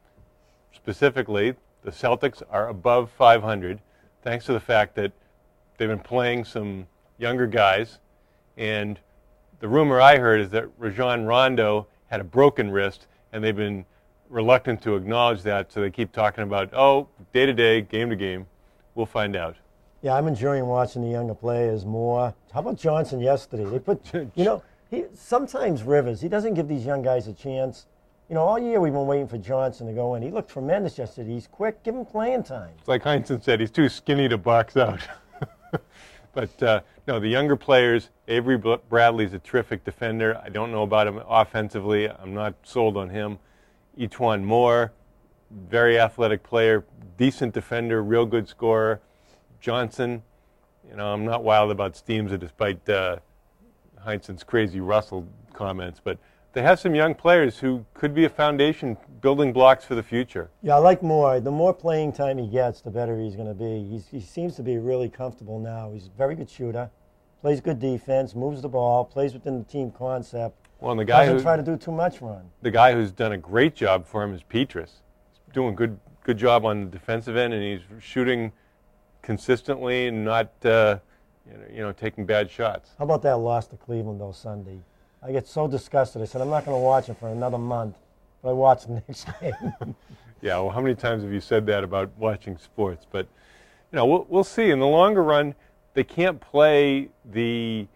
Specifically, the Celtics are above 500 thanks to the fact that they've been playing some younger guys. And the rumor I heard is that Rajon Rondo had a broken wrist, and they've been reluctant to acknowledge that, so they keep talking about, oh, day to day, game to game. We'll find out. Yeah, I'm enjoying watching the younger players more. How about Johnson yesterday? They put, sometimes Rivers, he doesn't give these young guys a chance. All year we've been waiting for Johnson to go in. He looked tremendous yesterday. He's quick. Give him playing time. It's like Heinsohn said, he's too skinny to box out. But, no, the younger players, Avery Bradley's a terrific defender. I don't know about him offensively. I'm not sold on him. Etuan Moore, very athletic player, decent defender, real good scorer. Johnson, I'm not wild about Steamza despite Heinsohn's crazy Russell comments, but they have some young players who could be a foundation building blocks for the future. Yeah, I like Moore. The more playing time he gets, the better he's going to be. He seems to be really comfortable now. He's a very good shooter, plays good defense, moves the ball, plays within the team concept. Well, and the guy doesn't try to do too much run. The guy who's done a great job for him is Petrus. He's doing good job on the defensive end, and he's shooting consistently and not, taking bad shots. How about that loss to Cleveland, though, Sunday? I get so disgusted. I said, I'm not going to watch it for another month, but I watched the next game. Yeah, well, how many times have you said that about watching sports? But, we'll see. In the longer run, they can't play the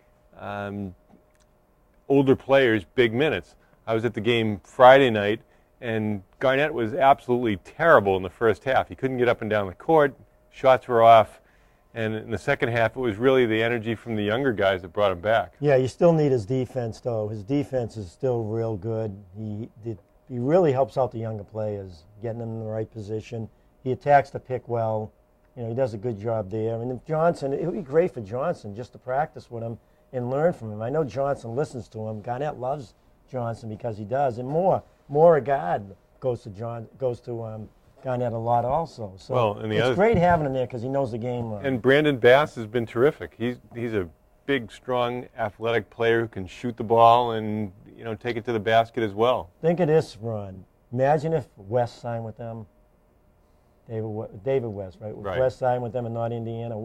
older players big minutes. I was at the game Friday night, and Garnett was absolutely terrible in the first half. He couldn't get up and down the court. Shots were off, and in the second half, it was really the energy from the younger guys that brought him back. Yeah, you still need his defense, though. His defense is still real good. He really helps out the younger players, getting them in the right position. He attacks the pick well. He does a good job there. I mean, Johnson, it would be great for Johnson just to practice with him and learn from him. I know Johnson listens to him. Garnett loves Johnson because he does, and Moore a guard goes to Garnett a lot also. So it's great having him there because he knows the game well. And Brandon Bass has been terrific. He's a big, strong, athletic player who can shoot the ball and take it to the basket as well. Think of this, Ron. Imagine if West signed with them. David West, right? Right. West signed with them and not Indiana.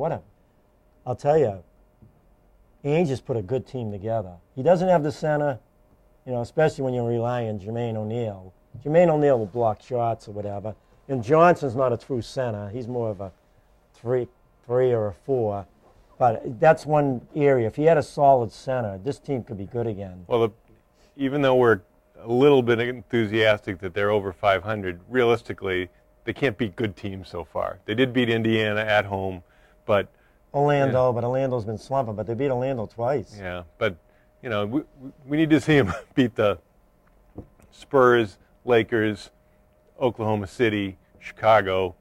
I'll tell you, Ainge has put a good team together. He doesn't have the center, especially when you're relying on Jermaine O'Neal. Jermaine O'Neal will block shots or whatever. And Johnson's not a true center. He's more of a 3 or a 4. But that's one area. If he had a solid center, this team could be good again. Well, even though we're a little bit enthusiastic that they're over 500, realistically, they can't beat good teams so far. They did beat Indiana at home, but but Orlando's been slumping. But they beat Orlando twice. Yeah, but we need to see them beat the Spurs, Lakers, Oklahoma City, Chicago,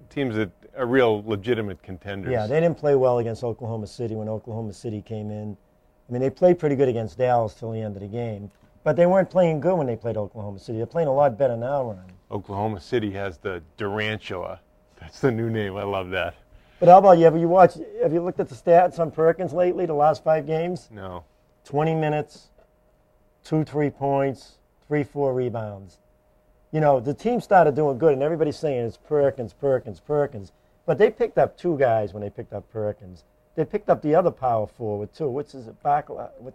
teams that are real legitimate contenders. Yeah, they didn't play well against Oklahoma City when Oklahoma City came in. I mean, they played pretty good against Dallas till the end of the game, but they weren't playing good when they played Oklahoma City. They're playing a lot better now, Ron. Oklahoma City has the Durantula. That's the new name. I love that. But how about you? Have you looked at the stats on Perkins lately, the last 5 games? No. 20 minutes, 2 3-points, 3 4 rebounds. The team started doing good, and everybody's saying it's Perkins. But they picked up 2 guys when they picked up Perkins. They picked up the other power forward, too. What's his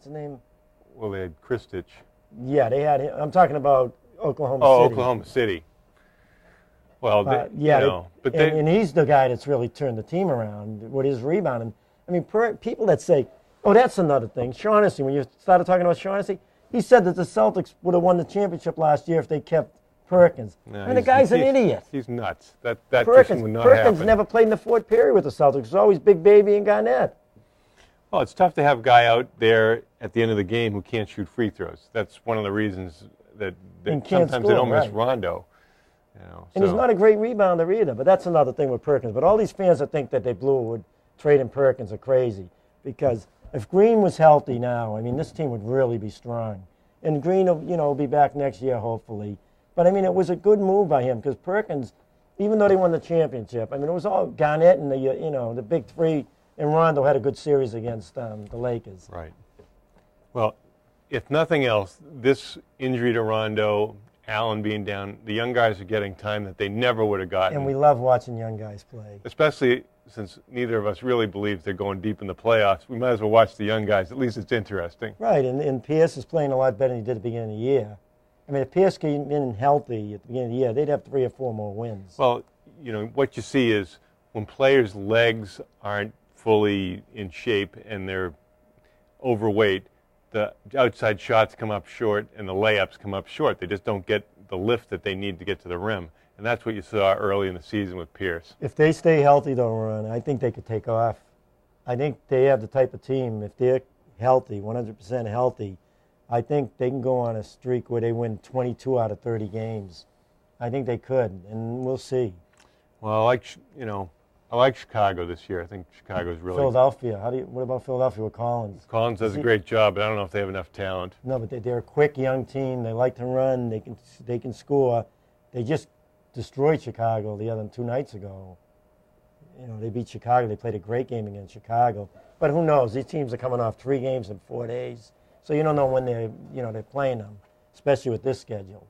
name? Well, they had Kristich. Yeah, they had him. I'm talking about Oklahoma City. Oh, Oklahoma City. Well, and he's the guy that's really turned the team around with his rebounding. I mean, people that say, oh, that's another thing. Shaughnessy, when you started talking about Shaughnessy, he said that the Celtics would have won the championship last year if they kept Perkins. No, I mean, the guy's an idiot. He's nuts. That just Perkins, would not Perkins happen. never played in the fourth period with the Celtics. It was always Big Baby and Garnett. Well, it's tough to have a guy out there at the end of the game who can't shoot free throws. That's one of the reasons that sometimes they don't miss Rondo. You know, and he's not a great rebounder either, but that's another thing with Perkins. But all these fans that think that they blew would trade in Perkins are crazy, because if Green was healthy now, I mean, this team would really be strong. And Green will be back next year, hopefully. But, I mean, it was a good move by him, because Perkins, even though they won the championship, I mean, it was all Garnett and the big three, and Rondo had a good series against the Lakers. Right. Well, if nothing else, this injury to Rondo, Allen being down, the young guys are getting time that they never would have gotten. And we love watching young guys play. Especially since neither of us really believes they're going deep in the playoffs. We might as well watch the young guys. At least it's interesting. Right, and Pierce is playing a lot better than he did at the beginning of the year. I mean, if Pierce came in healthy at the beginning of the year, they'd have 3 or 4 more wins. Well, what you see is when players' legs aren't fully in shape and they're overweight, the outside shots come up short and the layups come up short. They just don't get the lift that they need to get to the rim. And that's what you saw early in the season with Pierce. If they stay healthy, though, Ron, I think they could take off. I think they have the type of team, if they're healthy, 100% healthy, I think they can go on a streak where they win 22 out of 30 games. I think they could, and we'll see. Well, I like Chicago this year. I think Chicago's really... Philadelphia. What about Philadelphia with Collins? Collins does a great job, but I don't know if they have enough talent. No, but they're a quick young team. They like to run. They can score. They just destroyed Chicago the other 2 nights ago. They beat Chicago. They played a great game against Chicago. But who knows? These teams are coming off 3 games in 4 days, so you don't know when they're playing them, especially with this schedule.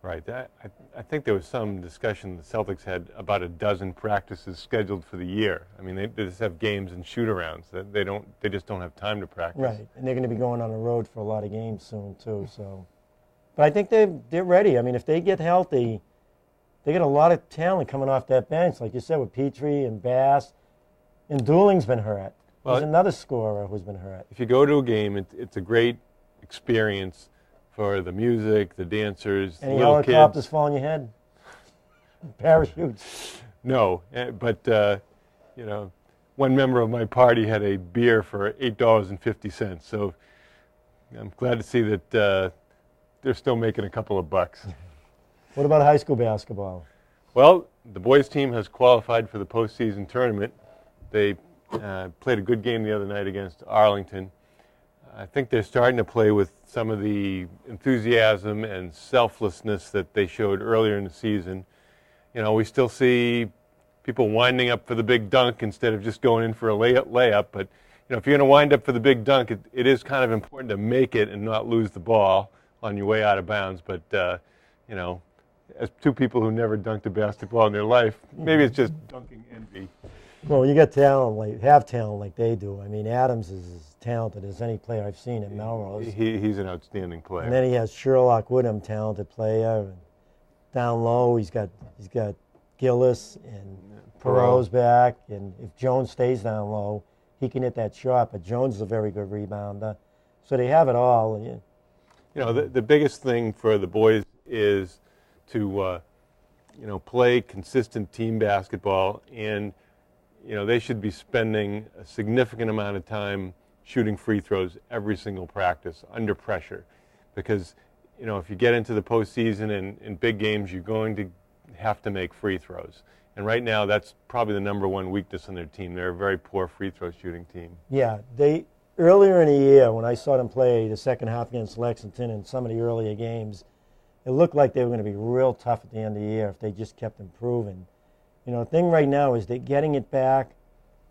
Right. I think there was some discussion the Celtics had about a dozen practices scheduled for the year. I mean, they just have games and shoot-arounds. They just don't have time to practice. Right, and they're going to be going on the road for a lot of games soon too. So, but I think they're ready. I mean, if they get healthy, they get a lot of talent coming off that bench, like you said, with Petrie and Bass, and Dooling's been hurt. Well, there's another scorer who's been hurt. If you go to a game, it's a great experience for the music, the dancers, the little kids. Any helicopters fall on your head? Parachutes? No, but one member of my party had a beer for $8.50. So I'm glad to see that they're still making a couple of bucks. What about high school basketball? Well, the boys' team has qualified for the postseason tournament. They played a good game the other night against Arlington. I think they're starting to play with some of the enthusiasm and selflessness that they showed earlier in the season. We still see people winding up for the big dunk instead of just going in for a layup. But, if you're going to wind up for the big dunk, it is kind of important to make it and not lose the ball on your way out of bounds. But, as 2 people who never dunked a basketball in their life, maybe it's just dunking envy. Well, you got talent, have talent like they do. I mean, Adams is as talented as any player I've seen at Melrose. He's an outstanding player. And then he has Sherlock with him, talented player. And down low, he's got Gillis and Perot's back. And if Jones stays down low, he can hit that shot. But Jones is a very good rebounder. So they have it all. The biggest thing for the boys is to play consistent team basketball, and they should be spending a significant amount of time shooting free throws every single practice under pressure, because if you get into the postseason and in big games, you're going to have to make free throws. And right now, that's probably the #1 weakness on their team. They're a very poor free throw shooting team. Yeah, earlier in the year when I saw them play the second half against Lexington and some of the earlier games, it looked like they were going to be real tough at the end of the year if they just kept improving. The thing right now is they're getting it back,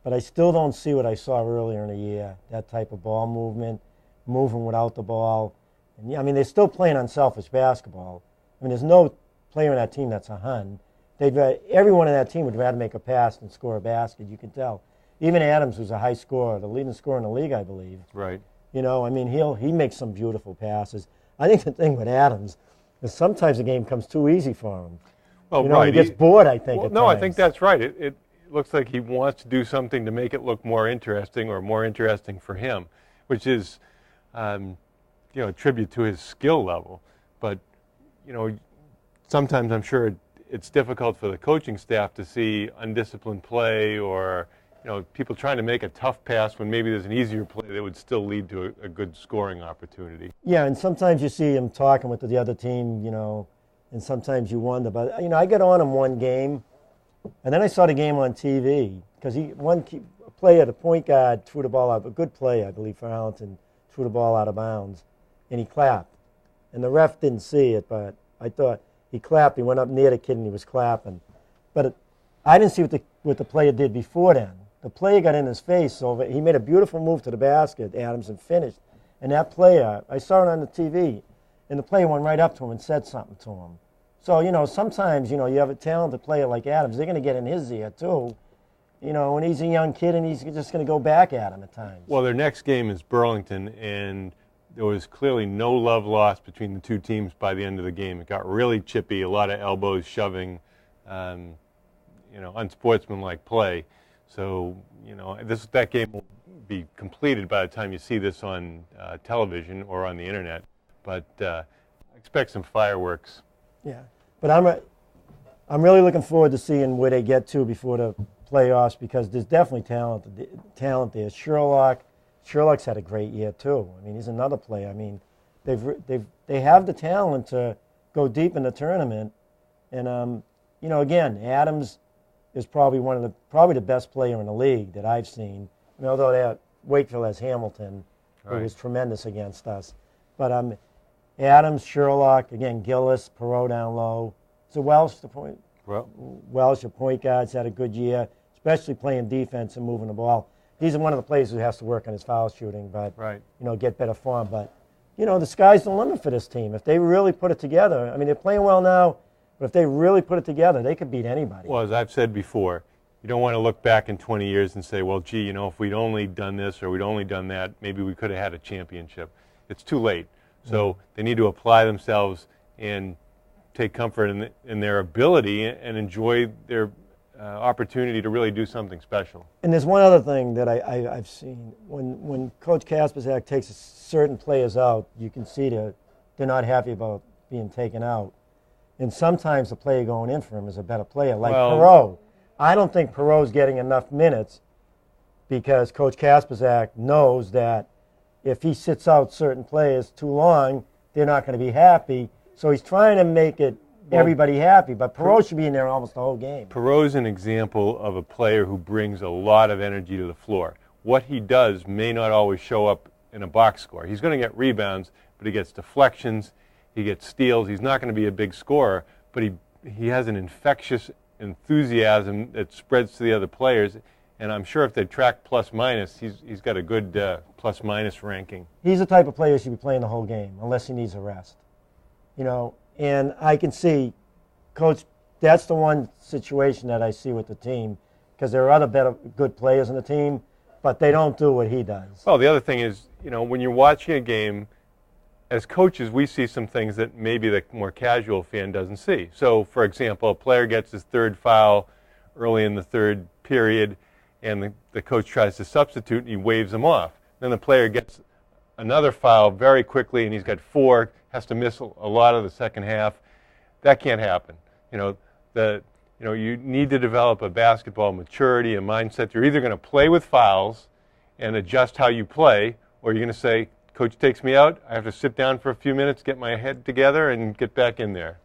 but I still don't see what I saw earlier in the year, that type of ball movement, moving without the ball. And they're still playing unselfish basketball. There's no player in that team that's a Hun. Everyone in that team would rather make a pass than score a basket, you can tell. Even Adams, who's a high scorer, the leading scorer in the league, I believe. Right. He makes some beautiful passes. I think the thing with Adams is sometimes the game comes too easy for him. Well, right. He gets bored, I think. No, I think that's right. It looks like he wants to do something to make it look more interesting or more interesting for him, which is, a tribute to his skill level. But, sometimes I'm sure it's difficult for the coaching staff to see undisciplined play or people trying to make a tough pass when maybe there's an easier play that would still lead to a good scoring opportunity. Yeah, and sometimes you see him talking with the other team, and sometimes you wonder. But, I got on him one game, and then I saw the game on TV because one player, the point guard, threw the ball out, a good play, I believe, for Arlington, threw the ball out of bounds, and he clapped. And the ref didn't see it, but I thought he clapped. He went up near the kid, and he was clapping. But I didn't see what the player did before then. The player got in his face, so he made a beautiful move to the basket, Adams, and finished. And that player, I saw it on the TV, and the player went right up to him and said something to him. So, sometimes, you have a talented player like Adams, they're going to get in his ear, too. When he's a young kid, and he's just going to go back at him at times. Well, their next game is Burlington, and there was clearly no love lost between the two teams by the end of the game. It got really chippy, a lot of elbows, shoving, unsportsmanlike play. So, that game will be completed by the time you see this on television or on the internet. But expect some fireworks. Yeah, but I'm really looking forward to seeing where they get to before the playoffs because there's definitely talent there. Sherlock's had a great year too. I mean, he's another player. I mean, they have the talent to go deep in the tournament, and again, Adams is probably the best player in the league that I've seen. I mean, although Wakefield has Hamilton, who was tremendous against us, but Adams, Sherlock, again, Gillis, Perot down low. So Welsh, Welsh, your point guard's had a good year, especially playing defense and moving the ball. He's one of the players who has to work on his foul shooting, but get better form. But the sky's the limit for this team. If they really put it together, I mean, they're playing well now, but if they really put it together, they could beat anybody. Well, as I've said before, you don't want to look back in 20 years and say, well, gee, if we'd only done this or we'd only done that, maybe we could have had a championship. It's too late. So they need to apply themselves and take comfort in their ability and enjoy their opportunity to really do something special. And there's one other thing that I've seen. When Coach Kasperzak takes certain players out, you can see they're not happy about being taken out. And sometimes the player going in for him is a better player, like Perot. I don't think Perot's getting enough minutes because Coach Kasperzak knows that if he sits out certain players too long, they're not going to be happy. So he's trying to make everybody happy, but Perot should be in there almost the whole game. Perot's an example of a player who brings a lot of energy to the floor. What he does may not always show up in a box score. He's going to get rebounds, but he gets deflections, he gets steals. He's not going to be a big scorer, but he has an infectious enthusiasm that spreads to the other players. And I'm sure if they track plus-minus, he's got a good plus-minus ranking. He's the type of player who should be playing the whole game, unless he needs a rest. And I can see, Coach, that's the one situation that I see with the team, because there are other good players in the team, but they don't do what he does. Well, the other thing is, when you're watching a game, as coaches, we see some things that maybe the more casual fan doesn't see. So, for example, a player gets his third foul early in the third period, and the coach tries to substitute, and he waves him off. Then the player gets another foul very quickly, and he's got 4, has to miss a lot of the second half. That can't happen. You need to develop a basketball maturity, a mindset. You're either going to play with fouls and adjust how you play, or you're going to say, Coach takes me out, I have to sit down for a few minutes, get my head together, and get back in there.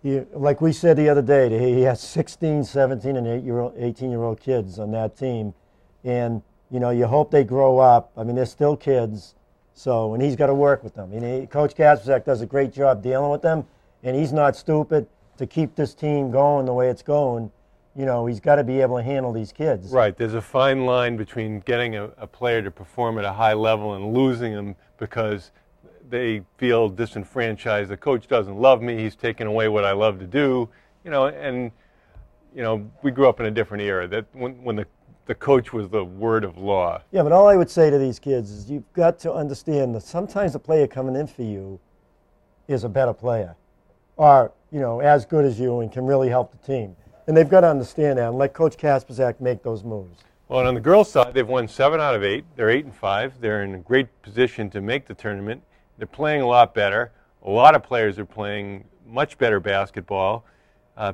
Like we said the other day, he has 16, 17, and 18-year-old kids on that team. And, you hope they grow up. I mean, they're still kids. So, and he's got to work with them. Coach Kasperzak does a great job dealing with them, and he's not stupid to keep this team going the way it's going. He's got to be able to handle these kids. Right. There's a fine line between getting a player to perform at a high level and losing them because they feel disenfranchised. The coach doesn't love me. He's taking away what I love to do. We grew up in a different era. That when the coach was the word of law. Yeah, but all I would say to these kids is you've got to understand that sometimes the player coming in for you is a better player or, as good as you and can really help the team. And they've got to understand that and let Coach Kasperzak make those moves. Well, and on the girls' side, they've won 7 out of 8. They're 8-5. They're in a great position to make the tournament. They're playing a lot better. A lot of players are playing much better basketball.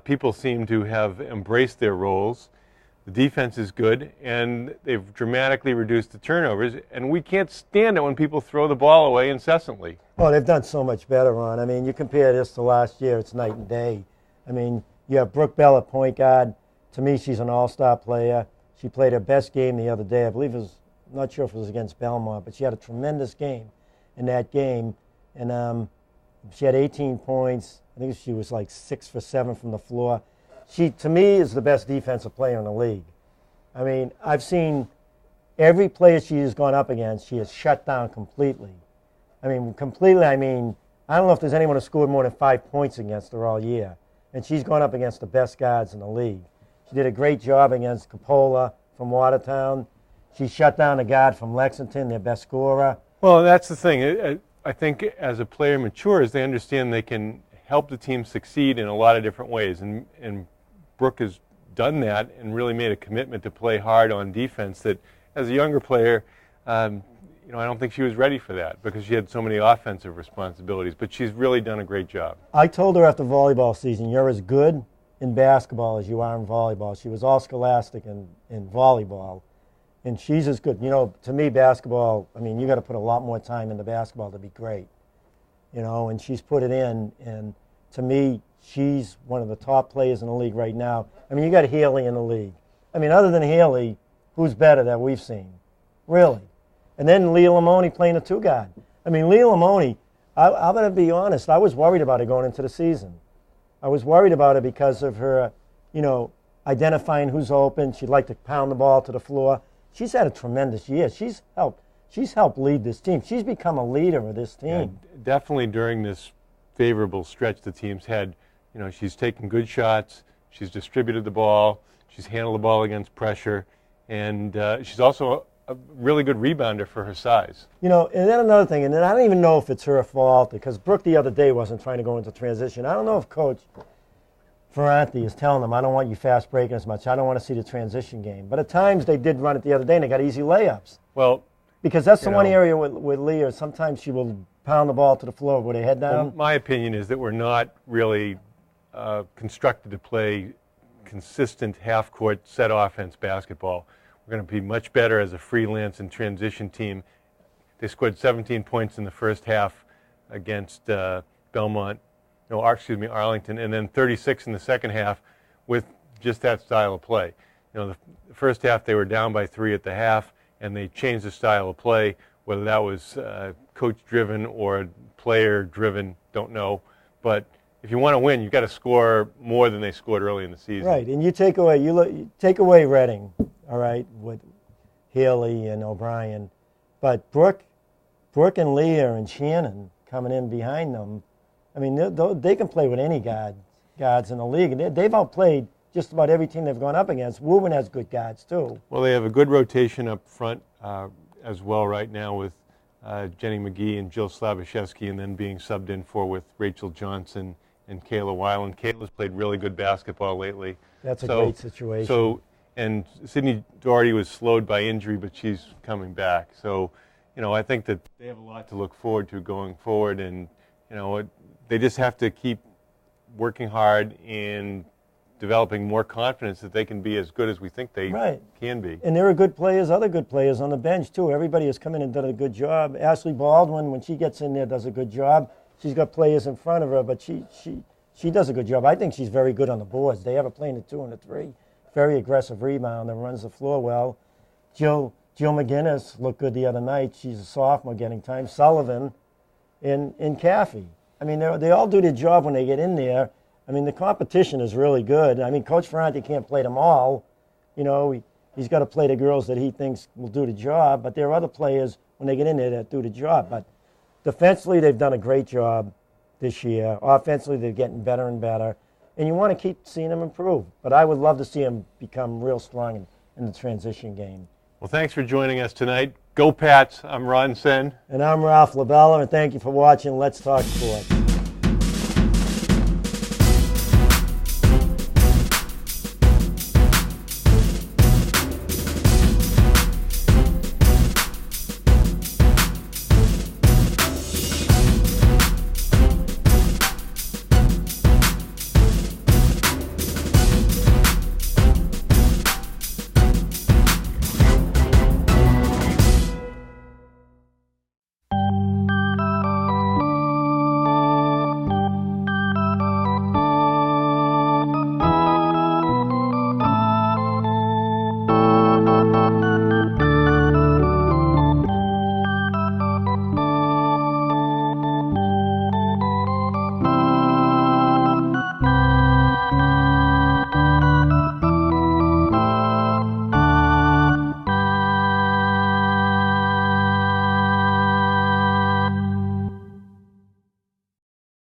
People seem to have embraced their roles. The defense is good, and they've dramatically reduced the turnovers, and we can't stand it when people throw the ball away incessantly. Well, they've done so much better, Ron. I mean, you compare this to last year, it's night and day. I mean, you have Brooke Bell at point guard. To me, she's an all-star player. She played her best game the other day. I believe it was, I'm not sure if it was against Belmont, but she had a tremendous game in that game. And she had 18 points. I think she was like 6 for 7 from the floor. She, to me, is the best defensive player in the league. I mean, I've seen every player she has gone up against, she has shut down completely. I mean, completely, I mean, I don't know if there's anyone who scored more than 5 points against her all year. And she's gone up against the best guards in the league. She did a great job against Coppola from Watertown. She shut down a guard from Lexington, their best scorer. Well, that's the thing. I think as a player matures, they understand they can help the team succeed in a lot of different ways. And Brooke has done that and really made a commitment to play hard on defense that, as a younger player, you know, I don't think she was ready for that because she had so many offensive responsibilities. But she's really done a great job. I told her after volleyball season, you're as good in basketball as you are in volleyball. She was all scholastic in volleyball, and she's as good. You know, to me, basketball, I mean, you got to put a lot more time into basketball to be great. You know, and she's put it in, and to me, she's one of the top players in the league right now. I mean, you got Haley in the league. I mean, other than Haley, who's better that we've seen? Really? And then Leah Lamoni playing the 2-guard. I mean, Leah Lamoni, I'm going to be honest, I was worried about her going into the season. I was worried about her because of her, you know, identifying who's open. She'd like to pound the ball to the floor. She's had a tremendous year. She's helped lead this team. She's become a leader of this team. Yeah, definitely during this favorable stretch the team's had, you know, she's taken good shots, she's distributed the ball, she's handled the ball against pressure, and she's also a really good rebounder for her size. You know, and then another thing, and then I don't even know if it's her fault, because Brooke the other day wasn't trying to go into transition. I don't know if Coach Ferranti is telling them, I don't want you fast breaking as much. I don't want to see the transition game. But at times they did run it the other day, and they got easy layups. Well, because that's the one area with Leah, sometimes she will pound the ball to the floor with her head down. Well, my opinion is that we're not really constructed to play consistent half-court set offense basketball. We're going to be much better as a freelance and transition team. They scored 17 points in the first half against Arlington, and then 36 in the second half with just that style of play. You know, the first half they were down by 3 at the half, and they changed the style of play. Whether that was coach-driven or player-driven, don't know. But if you want to win, you've got to score more than they scored early in the season. Right, and you take away Redding, all right, with Haley and O'Brien, but Brooke and Leah and Shannon coming in behind them. I mean, they can play with any guards in the league, and they've outplayed just about every team they've gone up against. Woburn has good guards too. Well, they have a good rotation up front as well right now with Jenny McGee and Jill Slabashevsky, and then being subbed in for with Rachel Johnson and Kayla Weiland. Kayla's played really good basketball lately. That's a great situation. So, and Sydney Doherty was slowed by injury, but she's coming back. So, you know, I think that they have a lot to look forward to going forward, and, you know, they just have to keep working hard in developing more confidence that they can be as good as we think they can be. And there are good players, other good players on the bench too. Everybody has come in and done a good job. Ashley Baldwin, when she gets in there, does a good job. She's got players in front of her, but she does a good job. I think she's very good on the boards. They have her playing the 2 and the 3. Very aggressive rebounder, runs the floor well. Jill McGinnis looked good the other night. She's a sophomore getting time. Sullivan and Caffey. I mean, they all do their job when they get in there. I mean, the competition is really good. I mean, Coach Ferranti can't play them all. You know, he's got to play the girls that he thinks will do the job. But there are other players, when they get in there, that do the job. But defensively, they've done a great job this year. Offensively, they're getting better and better. And you want to keep seeing them improve. But I would love to see them become real strong in the transition game. Well, thanks for joining us tonight. Go Pats. I'm Ron Sen. And I'm Ralph Labella, and thank you for watching Let's Talk Sports.